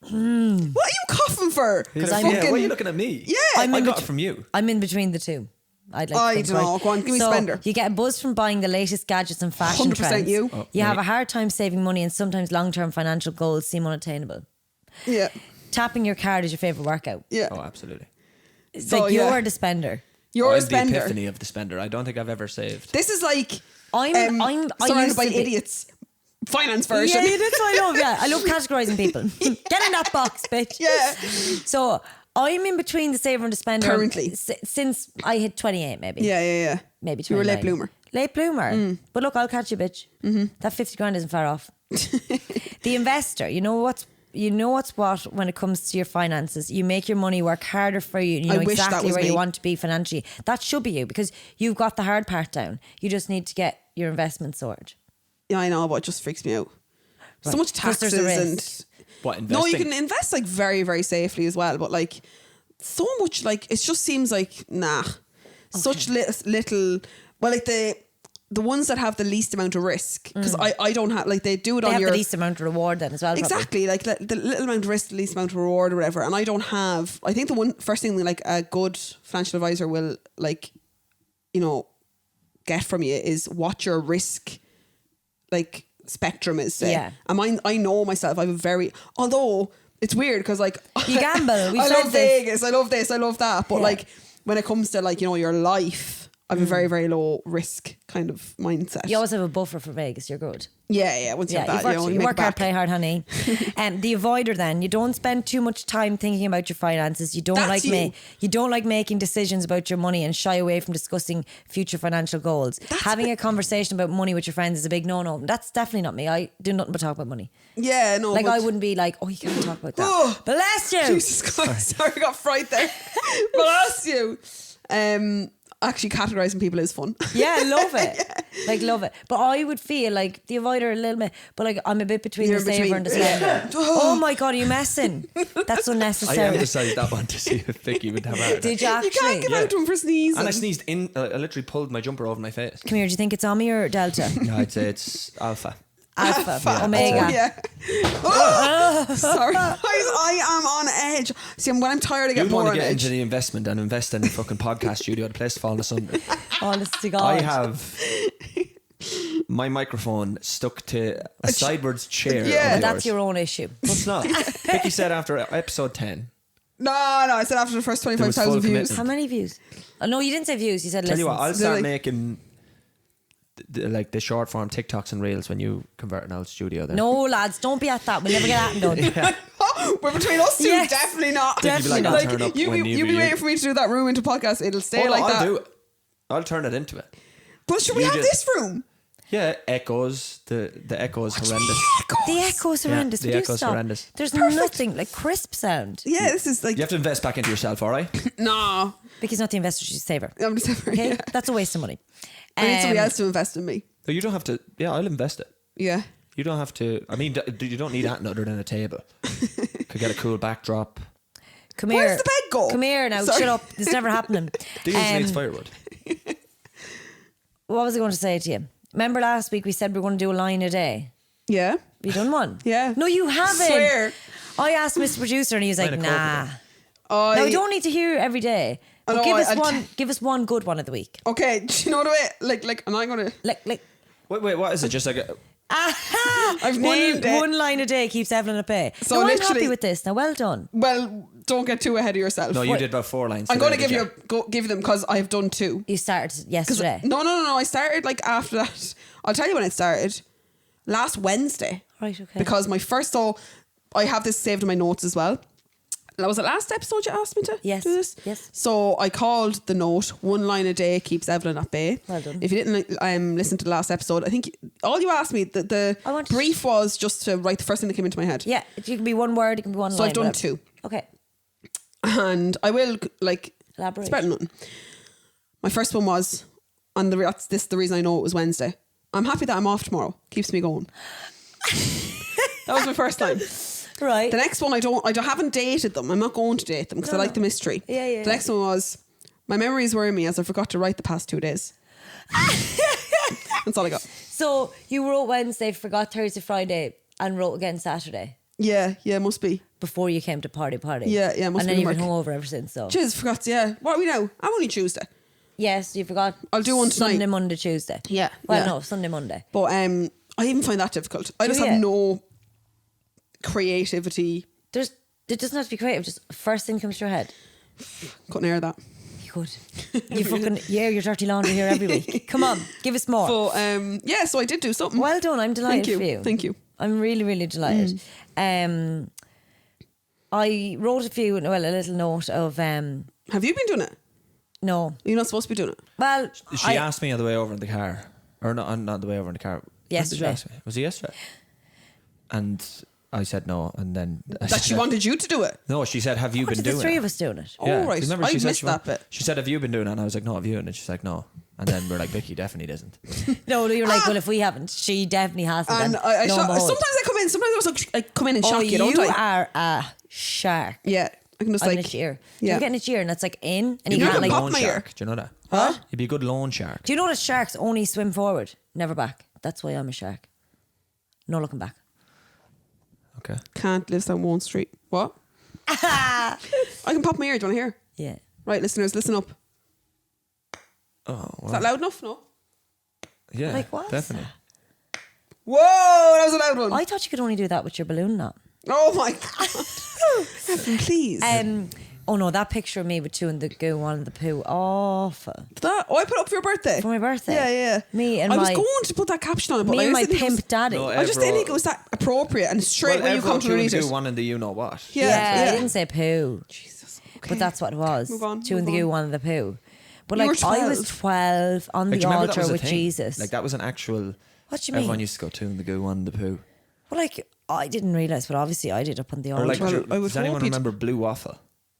What are you coughing for? Because I'm Why are you looking at me? Yeah. I'm I in got bet- it from you. I'm in between the two. I'd like I to think, don't know. right? Go on, give me so spender. You get a buzz from buying the latest gadgets and fashion 100% trends. you. Oh, You have me. a hard time saving money, and sometimes long-term financial goals seem unattainable. Yeah. Tapping your card is your favorite workout. Yeah. Oh, absolutely. It's So, like yeah. you're the spender. You're I'm a spender. the epiphany of the spender. I don't think I've ever saved. This is like I surrounded used by to be- idiots. Finance version. Yeah, that's what I love. Yeah, I love categorizing people. Get in that box, bitch. Yeah. So I'm in between the saver and the spender Currently. since I hit 28, maybe. Yeah. Maybe 29. You were a late bloomer. Late bloomer. But look, I'll catch you, bitch. That 50 grand isn't far off. The investor, you know what's what when it comes to your finances. You make your money work harder for you, and you I know wish that exactly was where you me. want to be financially. That should be you, because you've got the hard part down. You just need to get your investment sorted. Yeah, I know, but it just freaks me out. So Right. much Plus taxes there's a and risk. What, no, you investing? can invest like very, very safely as well, but like so much, like it just seems like such little. Well, like the ones that have the least amount of risk, because I don't have, like, they do it They on have your the least amount of reward then as well. probably. exactly, like the little amount of risk, the least amount of reward, or whatever. And I don't have. I think the first thing like a good financial advisor will, like, you know, get from you is what your risk, like, spectrum is. Say. Yeah. And mine, I know myself. I have a very, although it's weird because, like, You gamble. We've I said love this. Vegas. I love this. I love that. But Yeah. like when it comes to, like, you know, your life, I have a very, very low risk kind of mindset. You always have a buffer for Vegas. You're good. Yeah. Once you have that, you you work make it hard, back. play hard, honey. The avoider, then, you don't spend too much time thinking about your finances. You don't That's you. you don't like making decisions about your money and shy away from discussing future financial goals. Having a conversation about money with your friends is a big no-no. That's definitely not me. I do nothing but talk about money. Yeah, no. Like, but I wouldn't be like, oh, you can't talk about that. Oh. Bless you. Jesus Christ, sorry, I got fright there. Bless you. Actually, categorizing people is fun. Yeah, love it. Like, love it. But I would feel like the avoider a little bit, but like I'm a bit between You're the in saver between. and the spender. Oh my God, are you messing? That's I unnecessary. emphasised that one to see if Vicky would have it. Did you actually? You can't give out to him for sneezing. And I sneezed in. I literally pulled my jumper over my face. Come here, do you think it's Omni or Delta? No, I'd say it's alpha. Alpha, Omega. Oh, yeah. Oh, sorry, guys, I am on edge. See, when I'm tired, I get You'd more want on to get edge. into the investment and invest in the fucking podcast studio. The place to fall asunder. Honest to God. I have my microphone stuck to a sideways chair. Yeah. of But that's yours. your own issue. But it's not. Vicky said after episode 10. No, I said after the first There was 25,000 full views. commitment. How many views? Oh, no, you didn't say views. You said Tell listens. you what, I'll Really? start making like the short form TikToks and reels when you convert an old studio. Then No, lads, don't be at that. We'll never get that done. We're between us two, Yes. definitely not. Definitely not. I'll turn up you when be, you you be be you. waiting for me to do that room into podcast. It'll stay Oh, no, like I'll that. do it. I'll turn it into it. But should we You have just- this room? Yeah, echoes. The echoes horrendous. The echo's horrendous. the Will you echo's stop? horrendous. There's nothing like crisp sound. Yeah, this is like You have to invest back into yourself, all right? no. Vicky's not the investor, she's the saver. I'm just Okay, yeah. that's a waste of money. I need somebody Um, else to invest in me. No, you don't have to. Yeah, I'll invest it. Yeah. You don't have to. I mean, you don't need that other than a table. Could get a cool backdrop. Come here. Where's the bed go? Come here now. Sorry. Shut up. It's never happening. These needs firewood. What was I going to say to you? Remember last week we said we were going to do a line a day? Yeah. Have you done one? Yeah. No, you haven't. Swear. I asked Mr. Producer and he was like, Line of nah. I, No, we don't need to hear every day. I But know, give us one good one of the week. Okay, do you know the way? Like, and I'm gonna. Like, Wait, what is it? Just like I've nailed one one line a day keeps Evelyn at bay. So No, I'm literally- happy with this. Now, well done. Well, don't get too ahead of yourself. no, you Wait, did about 4 lines. I'm going to today, give didn't you give them because I've done 2. You started yesterday. No. I started like after that. I'll tell you when it started. Last Wednesday. Right, okay. Because I have this saved in my notes as well. Was it last episode you asked me to Yes, do this? yes. So I called the note, 1 line a day keeps Evelyn at bay. Well done. If you didn't listen to the last episode, I think all you asked me, the I want- brief was just to write the first thing that came into my head. Yeah, it can be one word, it can be one line. So I've done whatever. 2. Okay. And I will Elaborate. it's better than nothing. My first one was, and this is the reason I know it was Wednesday. I'm happy that I'm off tomorrow. Keeps me going. That was my first line. Right. The next one, I haven't dated them. I'm not going to date them because I like the mystery. Yeah. The next one was, my memories worry me as I forgot to write the past 2 days. That's all I got. So you wrote Wednesday, forgot Thursday, Friday, and wrote again Saturday Yeah, must be. before you came to party. Yeah, must And be then you've been work. hungover ever since. So Jeez, forgot. Yeah, what are we now? I'm only Tuesday. yes, you forgot. I'll do one tonight. Sunday, Monday, Tuesday. Yeah, Well, yeah. no, Sunday, Monday. But I even find that difficult. I just you? have no creativity. It doesn't have to be creative. Just first thing comes to your head. Couldn't air that. You could. You fucking air your dirty laundry here every week. Come on, give us more. But yeah, so I did do something. Well done. I'm delighted for you. Thank you. I'm really, really delighted. I wrote a little note of Have you been doing it? no. You're not supposed to be doing it. Well, She asked me on the way over in the car, or not the way over in the car. When did she Yesterday. ask me? Was it yesterday? And I said no, and then That she wanted you to do it. No, she said, "Have you been the doing three it?" of us doing it. Oh, right. Remember, I she said missed that bit. She said, "Have you been doing it?" And I was like, "No, have you?" And she's like, "No." And then we're like, "Bicky definitely doesn't." No, you're like, well, if we haven't, she definitely hasn't. And then I lo and behold. sometimes I come in. Sometimes I also come in and Oh, shock you, don't you I? are a shark. Yeah, I can just I'm like an itchy ear. Yeah. You're getting an itchy ear and that's like in and you You'd be can't a good like. pop loan my ear. shark. Do you know that? Huh? You'd be a good loan shark. Do you know that sharks only swim forward, never back? That's why I'm a shark. No looking back. Okay. Can't live down one street. What? I can pop my ear. Do you want to hear? Yeah. Right, listeners, listen up. Oh, Is well, that loud enough? No. yeah, Like what? definitely. Whoa, that was a loud one. I thought you could only do that with your balloon knot. Oh my god. Evan, please. Oh no, that picture of me with two in the goo, one in the poo. Awful. I put it up for your birthday. For my birthday. Yeah. Me and I was my- going to put that caption on it, but Me I and just my didn't think it was- pimp daddy. No, I just didn't Evro- think it was that appropriate and straight when you come to read it. One in the you know what. Yeah. I didn't say poo. Jesus. Okay. But that's what it was. Move on, Two in move the goo, on. one in the poo. But You like were I was 12 on Like, the do you remember that altar was a with thing? Jesus. Like that was an actual. What do you mean? Everyone used to go two in the goo, one in the poo. Well, like I didn't realise, but obviously I did up on the altar. Or like, Well, I would does anyone hope you'd- remember Blue Waffle?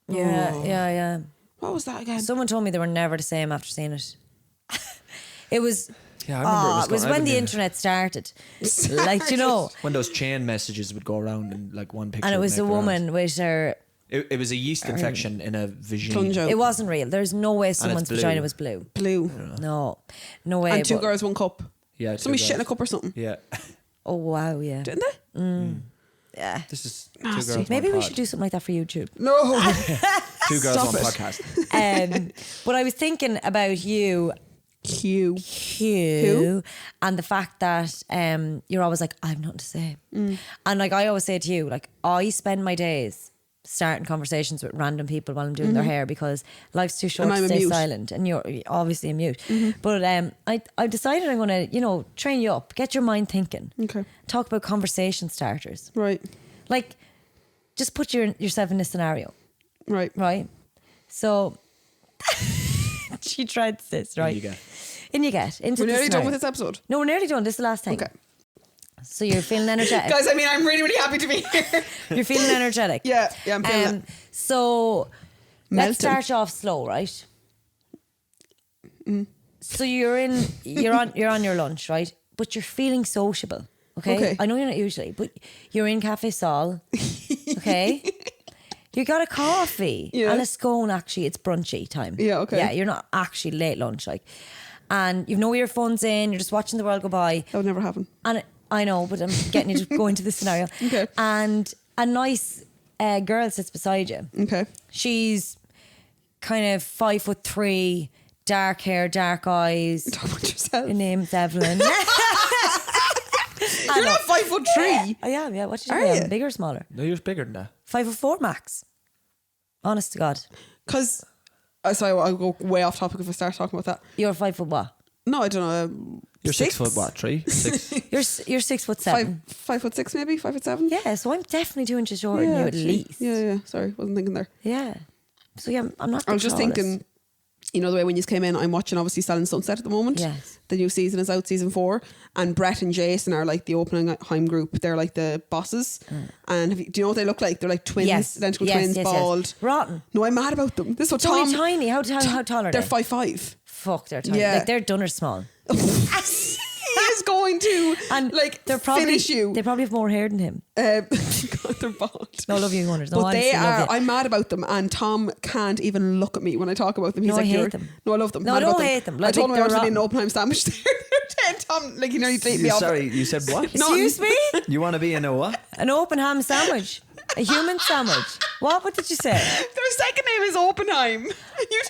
Yeah. What was that again? Someone told me they were never the same after seeing it. It was. Yeah, I remember It was when the internet started. Like, you know. when those chain messages would go around and like one picture. And it would was make a the rounds. woman with her. It was a yeast infection in a vagina. Plunge out. It wasn't real. There's no way someone's blue. vagina was blue. Blue. No way. And two but- girls, one cup. Yeah, two Somebody shit in a girls. cup or something. Yeah, Oh wow, yeah. Didn't they? Yeah. this is two Nasty. girls. Maybe one we pod. should do something like that for YouTube. No. Two girls, Stop one it. podcast. But I was thinking about you, Q. Hugh, and the fact that you're always like, I have nothing to say. And like I always say to you, like I spend my days starting conversations with random people while I'm doing their hair because life's too short And to I'm a stay mute. silent. And you're obviously a mute. But I've decided I'm going to, train you up, get your mind thinking. Okay. Talk about conversation starters. Right. Like, just put yourself in this scenario, Right. right? So, she tried this, right? you go. In you get. Into We're the nearly done scenario. with this episode. No, we're nearly done. This is the last thing. Okay. So you're feeling energetic. Guys, I mean, I'm really, really happy to be here. You're feeling energetic. Yeah, I'm feeling it. So Melting. let's start off slow, right? So you're on your lunch, right? But you're feeling sociable. Okay? I know you're not usually, but you're in Cafe Sol. Okay? You got a coffee and a scone. Actually, it's brunchy time. Yeah, okay. Yeah, you're not actually late lunch, like, and you've no earphones in. You're just watching the world go by. That would never happen. And I know, but I'm getting you to go into this scenario. Okay. And a nice girl sits beside you. Okay. She's kind of 5'3", dark hair, dark eyes. Talk about yourself. Her name's Evelyn. You're not 5'3". I am, yeah. What did you Are think? you? Bigger or smaller? No, you're bigger than that. 5'4" max. Honest to God. Because, sorry, I'll go way off topic if I start talking about that. You're 5 foot what? No, I don't know. You're 6 foot what? 3? 6? You're 6'7". 5'6" maybe? 5'7"? Yeah, so I'm definitely 2 inches shorter than you at actually. least. Yeah. Sorry, wasn't thinking there. Yeah. So yeah, I'm not. I was just thinking, you know, the way when you came in, I'm watching obviously Selling Sunset at the moment. Yes. The new season is out, season 4, and Brett and Jason are like the Oppenheim group. They're like the bosses. And do you know what they look like? They're like twins, Yes. identical Yes, twins, yes, bald. yes. Rotten. No, I'm mad about them. This is what So Tom. tiny. How tall are They're they? 5'5". Fuck, they're tiny. Yeah. Like they're done or small. He is going to And like they're probably finish you. They probably have more hair than him. God, they're bald. No, I love you, Wonders. No, But they honestly, love are. you. I'm mad about them, and Tom can't even look at me when I talk about them. He's No, I like, hate them. No, I love them. No, Mad I don't about hate them. I Like, told him I they're wanted to be an rotten. Oppenheim sandwich there. And Tom, like, he nearly deleted me off. Sorry, you said what? No. Excuse me? You want to be in a what? An open ham sandwich. A human sandwich. What did you say? Their second name is Oppenheim.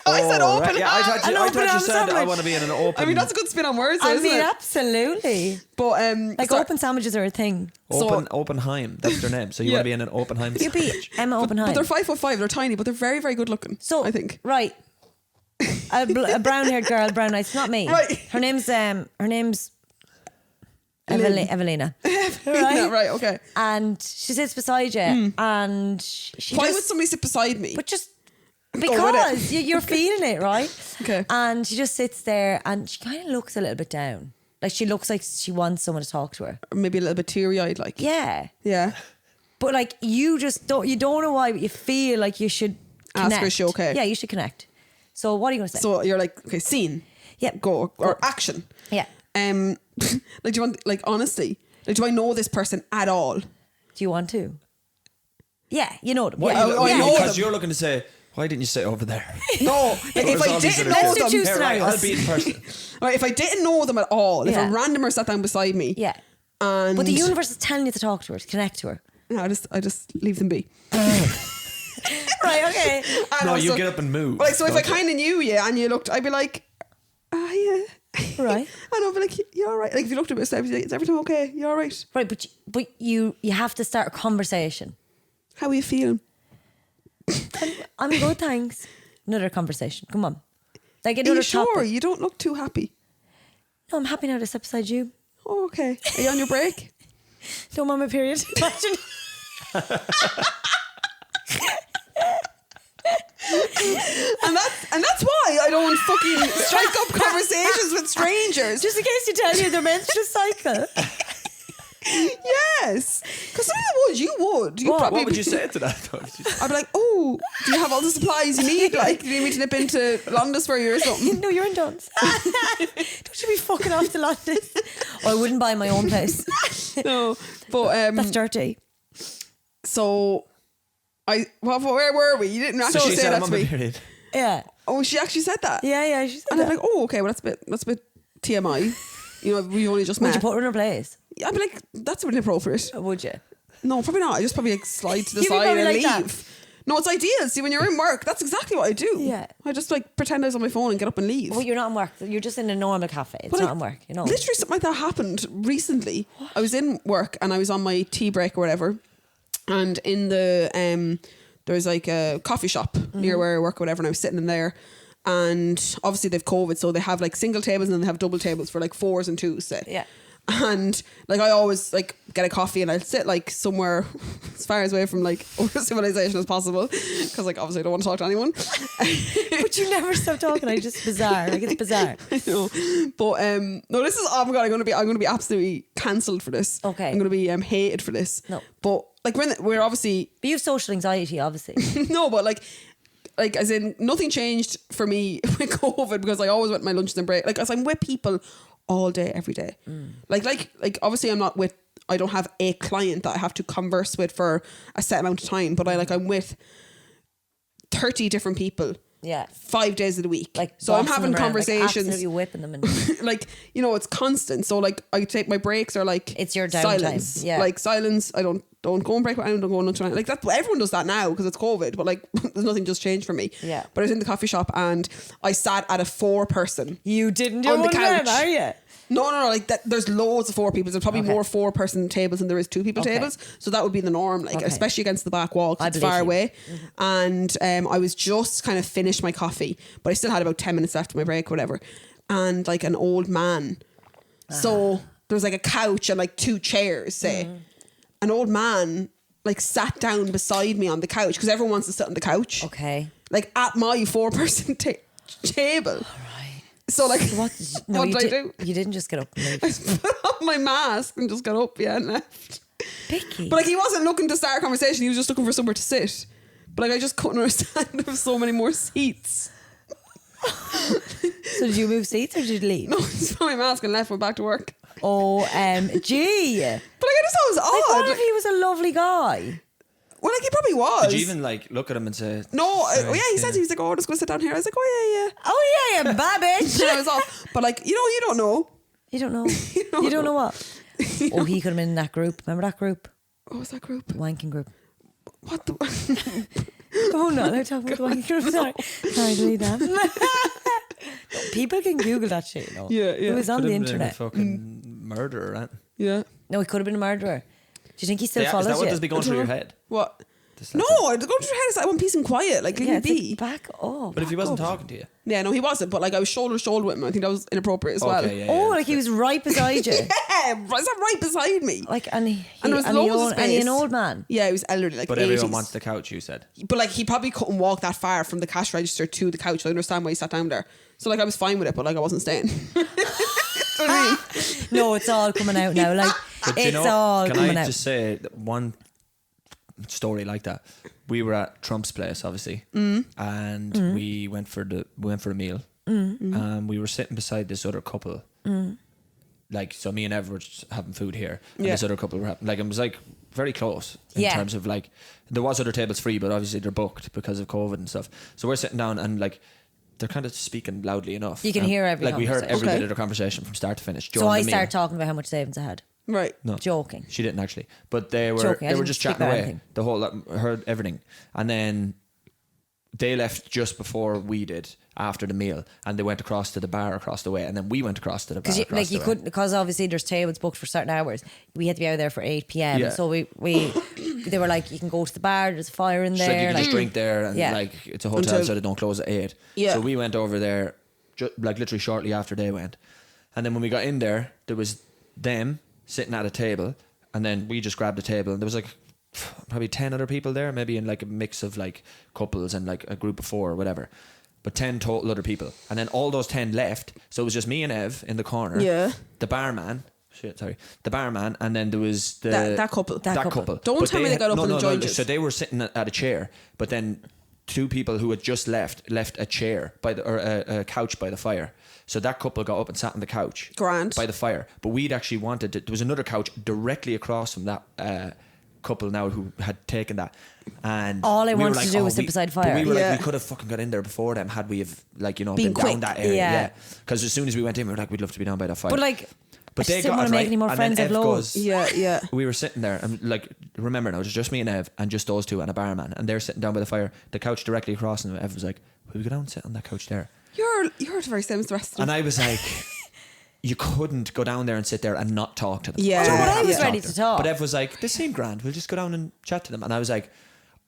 I said Oh, Oppenheim. right. Yeah, I thought An you Oppenheim said I sandwich. want to be in an open. I mean, that's a good spin on words, I isn't mean, it? absolutely. But Like so- open sandwiches are a thing. Oppenheim. That's their name. So you Yeah. want to be in an Oppenheim You'd be sandwich. Emma Oppenheim. But they're 5'5". They're tiny, but they're very, very good looking. So I think. right, a brown-haired girl, brown eyes. It's not me. Right. Her name's Lynn. Evelina. Yeah, right. Okay. And she sits beside you, and she Why just, would somebody sit beside me? but just with it. because you're feeling it, right? Okay. And she just sits there, and she kind of looks a little bit down. Like she looks like she wants someone to talk to her. Or maybe a little bit teary-eyed, like. Yeah. Yeah. But like you just don't know why, but you feel like you should Ask connect. her, is she okay? Yeah, you should connect. So what are you going to say? So you're like, okay, scene. Yeah. Go. Or action. Yeah. Like, do you want, like, honesty? Like, do I know this person at all? Do you want to? Yeah, you know them. What Yeah. you, I yeah. know because them. you're looking to say, why didn't you sit over there? No. Like, if I All these didn't other know kids. Let's do them. two Here, right, I'll scenarios. be in person. Right, if I didn't know them at all, if Yeah. a randomer sat down beside me. Yeah. And But the universe is telling you to talk to her, to connect to her. No, I just leave them be. Right, okay. And No, you also- get up and move. Like, so if I don't you? kind of knew you and you looked, I'd be like, yeah. Right. And I'd be like, you're all right. Like, if you looked at me, I'd be like, is everything okay? You all right? Right, but you have to start a conversation. How are you feeling? I'm good, thanks. Another conversation. Come on. Like Are another you sure? topic. You don't look too happy. No, I'm happy now to sit beside you. Oh, okay. Are you on your break? Don't want my period. Imagine. And that's why I don't fucking strike up conversations with strangers. Just in case you tell you their menstrual cycle. Yes. Because some people would. You would. You probably What would you say to that? I'd be like, oh, do you have all the supplies you need? Like, do you need me to nip into London for you or something? No, you're in Duns. Don't you be fucking off to London. Oh, I wouldn't buy my own place. No. But That's dirty. so where were we? You didn't So actually she say said that I'm to on my me. period. Yeah. Oh, she actually said that. Yeah, she said And I'm that. like, oh, okay, well that's a bit TMI. You know, we only just Would met. you put her in her place? I'd be like, that's really inappropriate. Or would you? No, probably not. I just probably like slide to the You'd be side probably and like that. leave. No, it's ideal. See, when you're in work, that's exactly what I do. Yeah. I just like pretend I was on my phone and get up and leave. Well, you're not in work. You're just in a normal cafe. It's But, not like, in work, you know. Literally something like that happened recently. I was in work and I was on my tea break or whatever, and in the there's like a coffee shop Mm-hmm. near where I work or whatever, and I was sitting in there, and obviously they've COVID, so they have like single tables and then they have double tables for like 4s and 2s, say. Yeah. And like I always like get a coffee and I'll sit like somewhere as far away from like civilization as possible, because like obviously I don't want to talk to anyone. But you never stop talking. It's just bizarre. Like, it's bizarre. I know. But no, this is, oh my god, I'm gonna be absolutely cancelled for this. Okay. I'm gonna be hated for this. No. But like we're obviously But you have social anxiety, obviously. no, but like like, as in, nothing changed for me with COVID because I always went my lunches and break. Like, as I'm with people all day, every day. Like, obviously I don't have a client that I have to converse with for a set amount of time, but I'm with 30 different people. Yeah. 5 days of the week. Like, so I'm bossing having them around, conversations. like absolutely whipping them. And Like, you know, it's constant. So like, I take my breaks are like, it's your downtime. silence. Yeah. Like silence. I don't go and break. I don't go on lunch. Like that. Everyone does that now because it's COVID. But like, there's nothing just changed for me. Yeah. But I was in the coffee shop and I sat at a 4-person. You didn't do on the one then, couch. are you? No. Like that. There's loads of 4 people. There's probably Okay. more 4-person tables than there is 2-people Okay. tables. So that would be the norm. Like, Okay. especially against the back wall. 'Cause I it's believe far you. away. And I was just kind of finished my coffee, but I still had about 10 minutes left of my break, or whatever. And like an old man. So there was like a couch and like 2 chairs. Say, an old man like sat down beside me on the couch because everyone wants to sit on the couch. Okay. Like at my 4-person table. So like, What? No, what you did I do? You didn't just get up and leave. I put on my mask and just got up, and left. Bicky. But like, he wasn't looking to start a conversation. He was just looking for somewhere to sit. But like, I just couldn't understand there was so many more seats. So did you move seats or did you leave? No, I just put my mask and left. Went back to work. OMG. But like, I just thought it was Like, odd. what if he was a lovely guy? Well, like, he probably was. Did you even like look at him and say? No, Sorry, yeah, he said he was like, "Oh, I'm just gonna sit down here." I was like, "Oh yeah." Oh yeah, bye bitch. And I was off. But like, you don't know. You don't know. You don't know what? Oh, he could have been in that group. Remember that group? What was that group? Wanking group. What the? Oh no, no talking about the wanking group. Sorry, delete that. People can Google that shit. You know. Yeah. It was on Could the have been a internet. fucking murderer, right? Yeah. No, he could have been a murderer. Do you think he still Yeah, is follows that what you? does be going through your head? What? Does No, that- I was going through her head. It's like, I want peace and quiet. Like, leave Yeah, me it's be. like back up. But if he back wasn't up. talking to you, Yeah, no, he wasn't. But like, I was shoulder to shoulder with him. I think that was inappropriate as well. okay, yeah, Oh, yeah, like he was right beside you. Yeah, is that right beside me? Like, and he And there was and loads he of old, and he space. an old man. Yeah, he was elderly, like but 80s. everyone wants the couch. You said. But like, he probably couldn't walk that far from the cash register to the couch. So I understand why he sat down there. So like, I was fine with it, but like, I wasn't staying. You know what I mean? No, it's all coming out now. Like, But it's you know, all can coming I out. just say that one story like that? We were at Trump's place, obviously, and we went for a meal. We were sitting beside this other couple. Like, so me and Ev were just having food here, and Yeah. this other couple were having, like, it was like very close in Yeah. terms of like, there was other tables free, but obviously they're booked because of COVID and stuff. So we're sitting down and like, they're kind of speaking loudly enough. You can And, hear every like, we heard conversation. every Okay. bit of the conversation from start to finish. So during I the meal. started talking about how much savings I had. Right. No. Joking. She didn't actually, but they were Joking, I they were didn't just speak chatting about away. anything. The whole heard everything, and then they left just before we did after the meal, and they went across to the bar across the way, and then we went across to the bar. Because across like the you way. couldn't, because obviously there's tables booked for certain hours. We had to be out of there for 8 p.m. Yeah. So we they were like, you can go to the bar. There's a fire in It's like you there. can just drink there, and Yeah. like it's a hotel, Until- so they don't close at 8. Yeah. So we went over there, like literally shortly after they went, and then when we got in there, there was them sitting at a table, and then we just grabbed a table, and there was like probably 10 other people there, maybe in like a mix of like couples and like a group of 4 or whatever, but 10 total other people, and then all those 10 left, so it was just me and Ev in the corner, Yeah. the barman, and then there was the That couple. That couple. Don't But tell me they got up and enjoyed it. So they were sitting at a chair, but then 2 people who had just left a chair a couch by the fire. So that couple got up and sat on the couch Grand. by the fire. But we'd actually wanted there was another couch directly across from that couple now who had taken that. And All I we were wanted to do was sit beside but fire. we were Yeah. like, we could have fucking got in there before them had we have like, you know, Been been down quick. that area. Yeah. Yeah. Because as soon as we went in, we were like, we'd love to be down by that fire. But like, But I they just didn't got want it to make right, any more and friends. then I've Ev loads. goes- Yeah. we were sitting there and like, remember now, it was just me and Ev and just those 2 and a barman, and they're sitting down by the fire, the couch directly across, and Ev was like, will we go down and sit on that couch there? You're very same as the rest of them. And I was like, you couldn't go down there and sit there and not talk to them. Yeah. No, but I Yeah. was ready to talk. But Ev was like, this seemed grand, we'll just go down and chat to them. And I was like,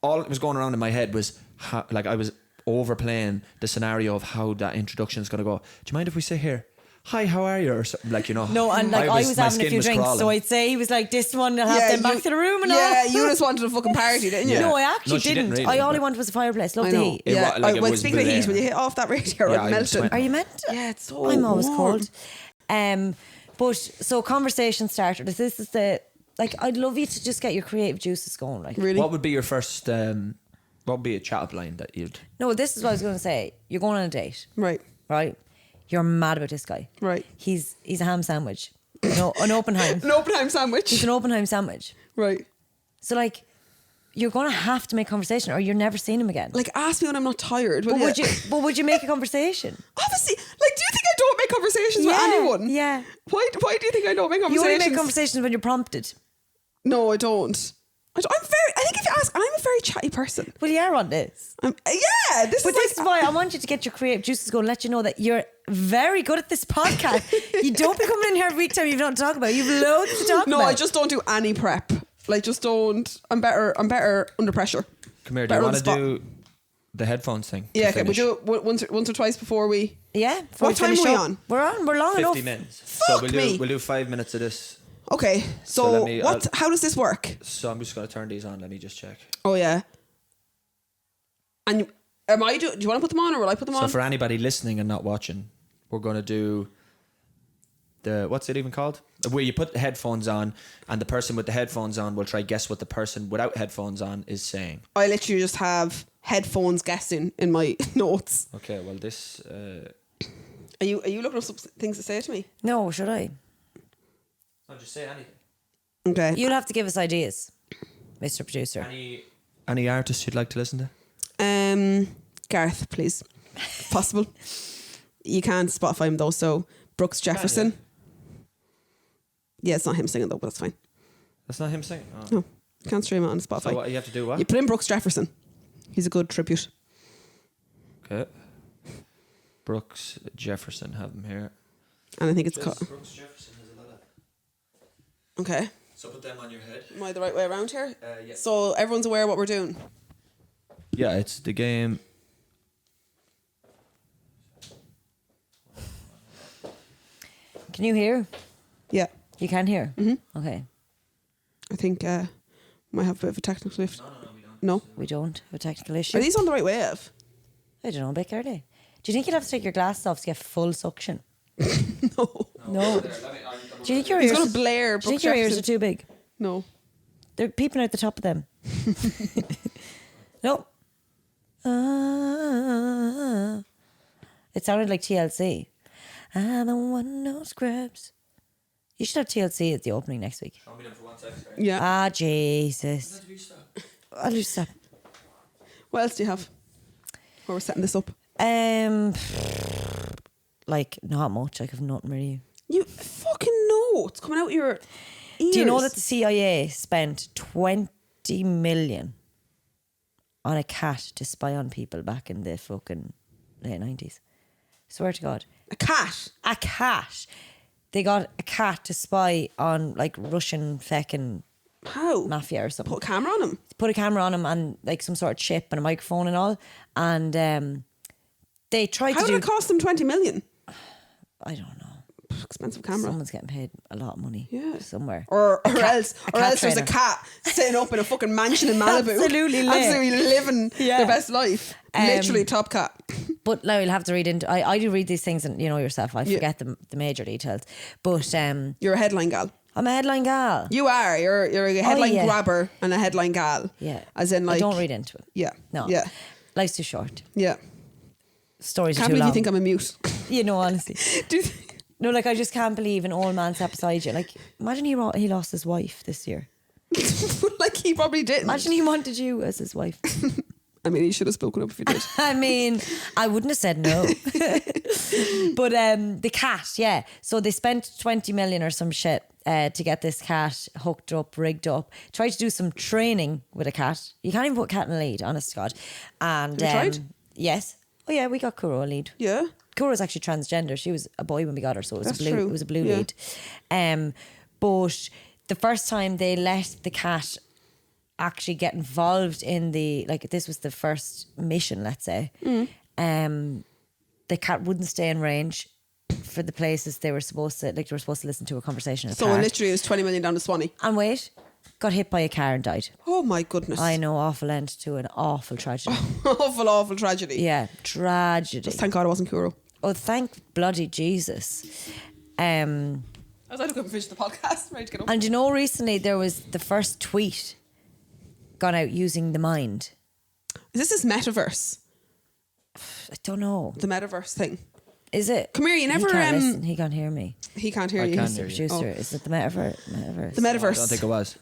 all that was going around in my head was how, like, I was overplaying the scenario of how that introduction is going to go. Do you mind if we sit here? Hi, how are you? Or something, like, you know. No, and like I was my having a skin few was drinks, crawling. so I'd say he was like, this one, I'll have them back to the room and yeah, all. you just wanted a fucking party, didn't you? Yeah. No, I actually No, she didn't didn't. really, All I but- wanted was a fireplace. Love I the know. heat. It Yeah. wa- like, it Well, was speaking of heat, brilliant. when you hit off that radiator, Yeah, it I was melted. sweating. Are you meant? Yeah, it's so I'm always warm. cold. But so conversation starter. This is the like. I'd love you to just get your creative juices going. Like, Really? What would be your first What would be a chat line that you'd... No, this is what I was going to say. You're going on a date, Right. right? You're mad about this guy. Right. He's a ham sandwich. No, an Oppenheim. An Oppenheim sandwich. He's an Oppenheim sandwich. Right. So like, you're going to have to make conversation, or you're never seeing him again. Like, ask me when I'm not tired. But would you make a conversation? Obviously, like, do you think I don't make conversations with anyone? Yeah. Why do you think I don't make You conversations? only make conversations when you're prompted. No, I don't. I think if you ask, I'm a very chatty person. Well, you are on this. This But this is why I want you to get your creative juices going, let you know that you're very good at this podcast. You don't be coming in here every week telling me you've nothing to talk about. You've loads to talk about. No, I just don't do any prep. Like, just don't. I'm better under pressure. Come here, do you want to do the headphones thing? Yeah, okay, we do it once or twice before we... Yeah. What time are we on? We're long 50 enough. minutes. Fuck So me. we'll do 5 minutes of this. Okay, so let me- how does this work? So I'm just going to turn these on. Let me just check. Oh, yeah. And do you want to put them on, or will I put them So on? for anybody listening and not watching, we're going to do the... What's it even called? Where you put the headphones on and the person with the headphones on will try guess what the person without headphones on is saying. I literally just have headphones guessing in my notes. Okay, well this... Are you looking up some things to say to me? No, should I? No, just say anything. Okay. You'll have to give us ideas, Mr. Producer. Any artists you'd like to listen to? Gareth, please. If possible. You can't Spotify him though, so Brooks Jefferson. Yeah, it's not him singing though, but that's fine. That's not him singing? Oh. No, you can't stream it on Spotify. So what, you have to do what? You put in Brooks Jefferson. He's a good tribute. Okay. Brooks Jefferson, have him here. And I think it's called... Brooks Jefferson has a lot of... Okay. So put them on your head. Am I the right way around here? Yeah. So everyone's aware of what we're doing? Yeah, it's the game. Can you hear? Yeah. You can hear? Mm-hmm. Okay. I think might have a bit of a technical lift. No, we don't. No? We don't have a technical issue. Are these on the right way of? I don't know, Bicky, are they? Do you think you'd have to take your glasses off to get full suction? No. No. Do you think your He's ears... going to blare Do you think Brooks your ears are Jefferson. too big? No. They're peeping out the top of them. No. It sounded like TLC. I'm the one who scrubs. You should have TLC at the opening next week. I'll be done for 1 second. Yeah. Ah, Jesus. I'll just stop. What else do you have? While we're setting this up. Like, not much. Like, I've nothing really. You fucking know. It's coming out your ears. Do you know that the CIA spent 20 million on a cat to spy on people back in the fucking late 90s? Swear to God. A cat? A cat. They got a cat to spy on like Russian feckin' How? mafia or something. Put a camera on him? Put a camera on him and like some sort of chip and a microphone and all. And they tried How to did do... it cost them 20 million? I don't know. Expensive camera. Someone's getting paid a lot of money somewhere. Or else cat there's a trainer. cat sitting up in a fucking mansion in Malibu. Absolutely lit. Absolutely living their best life. Literally top cat. But now you'll have to read into... I do read these things and you know yourself, I forget the major details. But You're a headline gal. I'm a headline gal. You are. You're a headline yeah. grabber and a headline gal. Yeah. As in like... I don't read into it. Yeah. No. Yeah. Life's too short. Yeah. Stories Can't are too believe long. you think I'm a mute. You know, honestly. Do you No, like I just can't believe an old man sat beside you. Like, imagine he lost his wife this year. like he probably didn't. Imagine he wanted you as his wife. I mean, he should have spoken up if he did. I mean, I wouldn't have said no. But the cat, yeah. So they spent 20 million or some shit to get this cat hooked up, rigged up. Tried to do some training with a cat. You can't even put a cat in a lead, honest to God. And Have you tried? Yes. Oh yeah, we got Kuro a lead. Yeah. Kura's actually transgender. She was a boy when we got her, so it was That's a blue. true. It was a blue Yeah. lead. But the first time they let the cat actually get involved in this was the first mission, let's say. The cat wouldn't stay in range for the places they were supposed to. Like they were supposed to listen to a conversation. In a So car. literally it was 20 million down to Swanee. And wait, got hit by a car and died. Oh my goodness. I know, awful end to an awful tragedy. awful tragedy. Yeah, tragedy. Just thank God it wasn't Kuro. Oh, thank bloody Jesus. As I look up and finish the podcast, ready to get up. And you know, recently there was the first tweet gone out using the mind. Is this metaverse? I don't know. The metaverse thing. Is it? Come here, you never He can't listen. He can't hear me. He can't hear I you. can He's hear the you. Producer. Oh. Is it the metaverse? The metaverse. I don't think it was.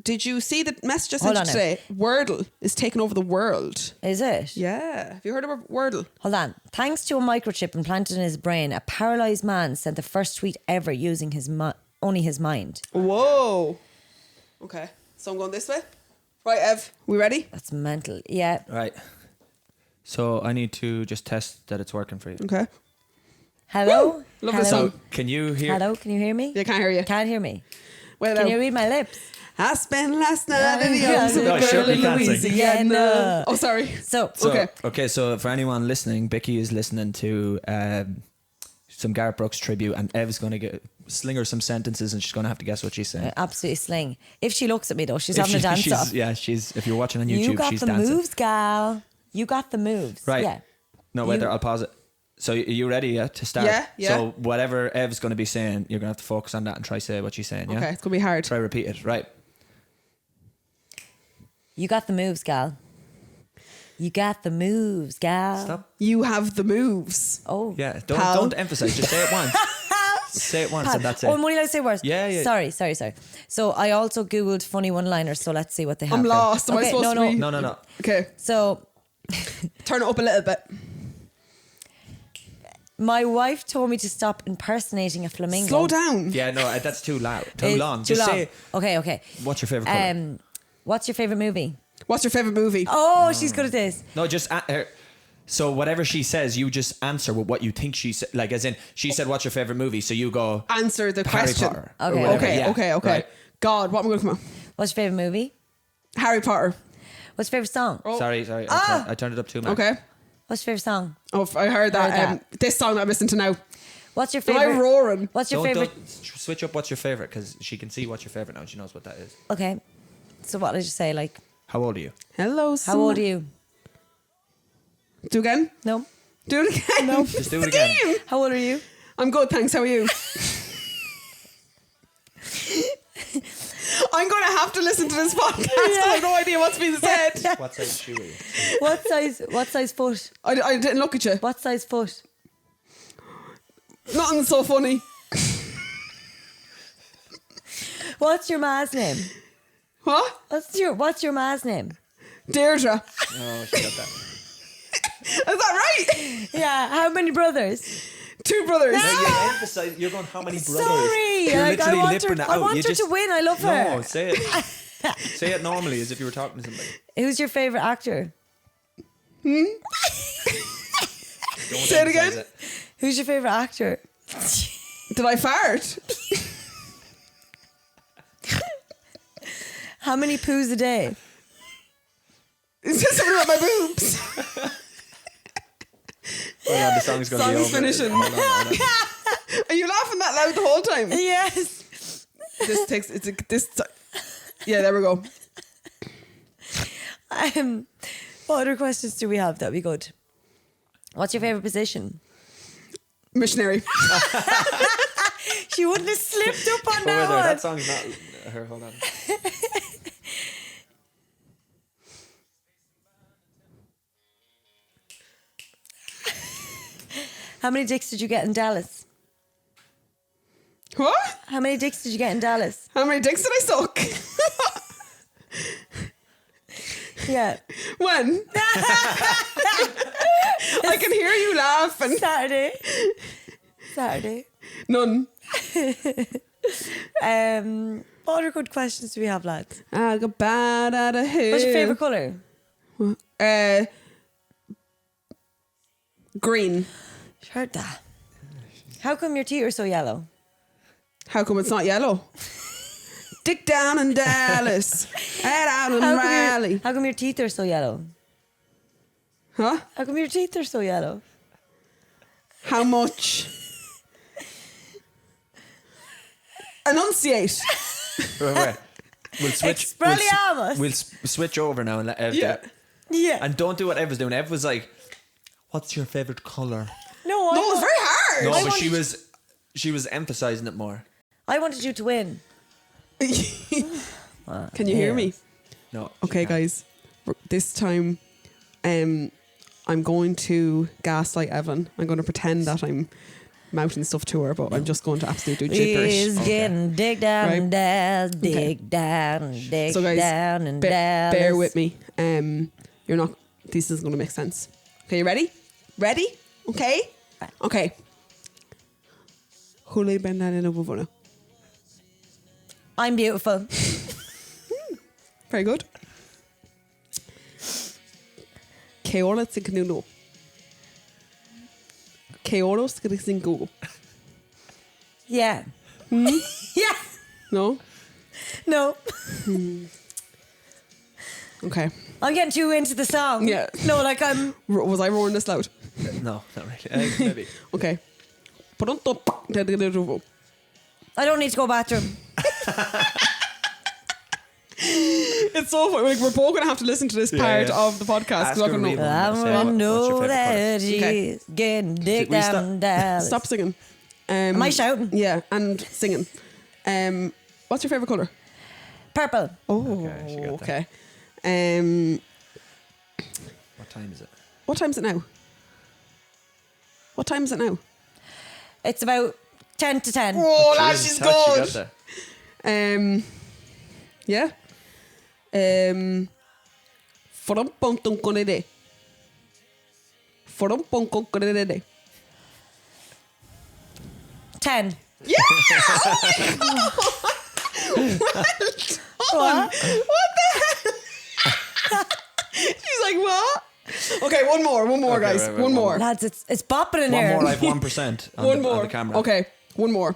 Did you see the message I Hold sent on today? Wordle is taking over the world. Is it? Yeah. Have you heard about Wordle? Hold on. Thanks to a microchip implanted in his brain, a paralyzed man sent the first tweet ever using only his mind. Whoa. Okay. So I'm going this way. Right, Ev. We ready? That's mental. Yeah. Right. So I need to just test that it's working for you. Okay. Hello? Love Hello? the song. Can you hear? Hello? Can you hear me? Yeah, can't hear you. Can't hear me. Wait, Can you read my lips? I spent last night in the arms of a No, girl surely in can't sing. Louisiana. Oh, sorry. So, Okay. So for anyone listening, Bicky is listening to some Gareth Brooks tribute, and Ev's going to sling her some sentences, and she's going to have to guess what she's saying. absolutely sling. If she looks at me though, she's If having a dance off. she's. If you're watching on YouTube, You got she's the dancing. moves, gal. You got the moves. Right. Yeah. No, wait You- there. I'll pause it. So are you ready to start? Yeah, yeah. So whatever Ev's going to be saying, you're going to have to focus on that and try say what she's saying. Yeah. Okay, it's going to be hard. Try repeat it. Right. You got the moves, gal. You got the moves, gal. Stop. You have the moves. Oh. Yeah. Pal. Don't emphasize. Just say it once. Say it once, and that's it. Oh, I'm only allowed to say words. Yeah, yeah. Sorry. So I also Googled funny one-liners, so let's see what they have. I'm here. lost. Am I supposed to be- No. Okay. So Turn it up a little bit. my wife told me to stop impersonating a flamingo. Slow down. Yeah, no, that's too loud. Too It's long. too Just long. say, Okay. what's your favorite color? What's your favorite movie? What's your favourite movie? Oh, she's good at this. No, just so whatever she says, you just answer with what you think she said. Like, as in, she said, "What's your favorite movie?" So you go, Answer the Harry question. Potter. Okay. or whatever. Okay, Yeah, okay. right. God, what am I going to come on? What's your favorite movie? Harry Potter. What's your favorite song? Oh. Sorry. I turned it up too much. Okay. What's your favorite song? Oh, I heard that. Heard that. This song that I'm listening to now. What's your Am I favorite? roaring? What's your Don't favorite? switch up. What's your favorite? Because she can see what's your favorite now, and she knows what that is. Okay. So what did you say? Like, How old are you? Hello, how old are you? Do again? No. Do it again. No. Just do it again. How old are you? I'm good, thanks. How are you? I'm going to have to listen to this podcast. I have no idea what's being said. What size shoe are you? What size foot? I didn't look at you. What size foot? Nothing so funny. What's your ma's name? What? What's your ma's name? Deirdre. Oh, she got that. Is that right? Yeah. How many brothers? 2 brothers. You're going, how many brothers? Sorry. You're Like, I literally want lipping her. it I out. want You her just- to win. I love her. No, say it. Say it normally, as if you were talking to somebody. Who's your favorite actor? Don't Say it again. emphasize Who's your favorite actor? Did I fart? How many poos a day? Is this something about my boobs? Hold on, the song's going to be Song's over. finishing. Hold on. Are you laughing that loud the whole time? Yes. This takes Yeah, there we go. What other questions do we have? That'd be good. What's your favorite position? Missionary. She wouldn't have slipped up on Oh, wait that there, one. that song's not her. Hold on. How many dicks did you get in Dallas? What? How many dicks did you get in Dallas? How many dicks did I suck? Yeah. When? I can hear you laughing. Saturday. None. What other good questions do we have, lads? I got bad out of here. What's your favourite colour? Green. Heard that. How come your teeth are so yellow? How come it's not yellow? Dick down in Dallas. Head out in Raleigh. How come your teeth are so yellow? Huh? How come your teeth are so yellow? How much? Enunciate. Wait. We'll switch. Expelliarmus. We'll switch over now and let Ev do Yeah. it. Yeah. And don't do what Ev was doing. Ev was like, "What's your favorite color?" No, No, it's very hard. No, I but wanted- she was emphasizing it more. I wanted you to win. Can you hear me? No. Okay, she can't. guys. This time, I'm going to gaslight Evan. I'm going to pretend that I'm mouthing stuff to her, but I'm just going to absolutely do gibberish. He's getting dig down Right. and down, dig Okay. down and dig So guys, down and down. bear with me. You're not. This is going to make sense. Okay, you ready? Ready? Okay. Okay. Hula bandana buvona. I'm beautiful. Very good. Keola tikanuno. Keola tikanuno. Yeah. Hmm? Yeah. No. No. Okay. I'm getting too into the song. Yeah. No, like I'm. Was I roaring this loud? No, not really. Maybe. Okay. Pronto. I don't need to go bathroom. It's so funny. Like, we're both going to have to listen to this part of the podcast. Ask 'cause I her don't real know. one. I Say wanna what's know your favourite that she's Okay. getting dig we down and down. Stop singing. Am I shouting? Yeah, and singing. What's your favourite colour? Purple. Oh, Okay, she got that. okay. What time is it? What time is it now? What time is it now? It's about 10 to 10. Oh, that Jesus, she's how she got good. there? Yeah. Forum pong tong konede. Forum pong kong konede. 10. Yeah! What? What the hell? She's like, what? Okay, one more, Okay, guys. right, one more. Lads, it's bopping in One here. more, like 1% on, One the, more. on the camera. Okay, one more.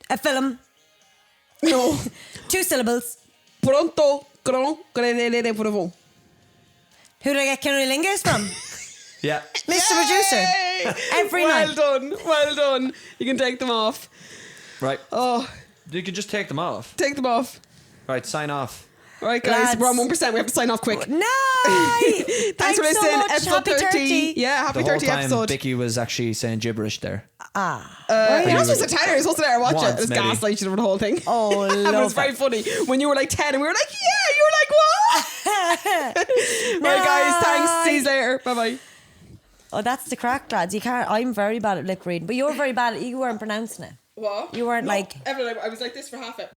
A film. No. 2 syllables. Pronto, cron, credere, provo. Who do I get cunnilingus from? Yeah. Mr. Producer. Every well night. done, well done. You can take them off. Right. Oh, You could just take them off. take them off. Right, sign off. All right, guys, Lads. we're on 1%. We have to sign off quick. No! Thanks for so listening. much. Episode Happy 30. Yeah, happy The whole 30 time episode. Bicky was actually saying gibberish there. You're not supposed to tell her. You're supposed to let her watch it. Once, It was maybe. gaslight you over the whole thing. Oh, And it was love very it. funny. When you were like 10 and we were like, yeah, you were like, what? Right, guys, thanks. See you later. Bye-bye. Oh, that's the crack, lads. You can't. I'm very bad at lip reading, but you're very bad at. You weren't pronouncing it. What? You weren't like. Evelyn, I was like this for half it.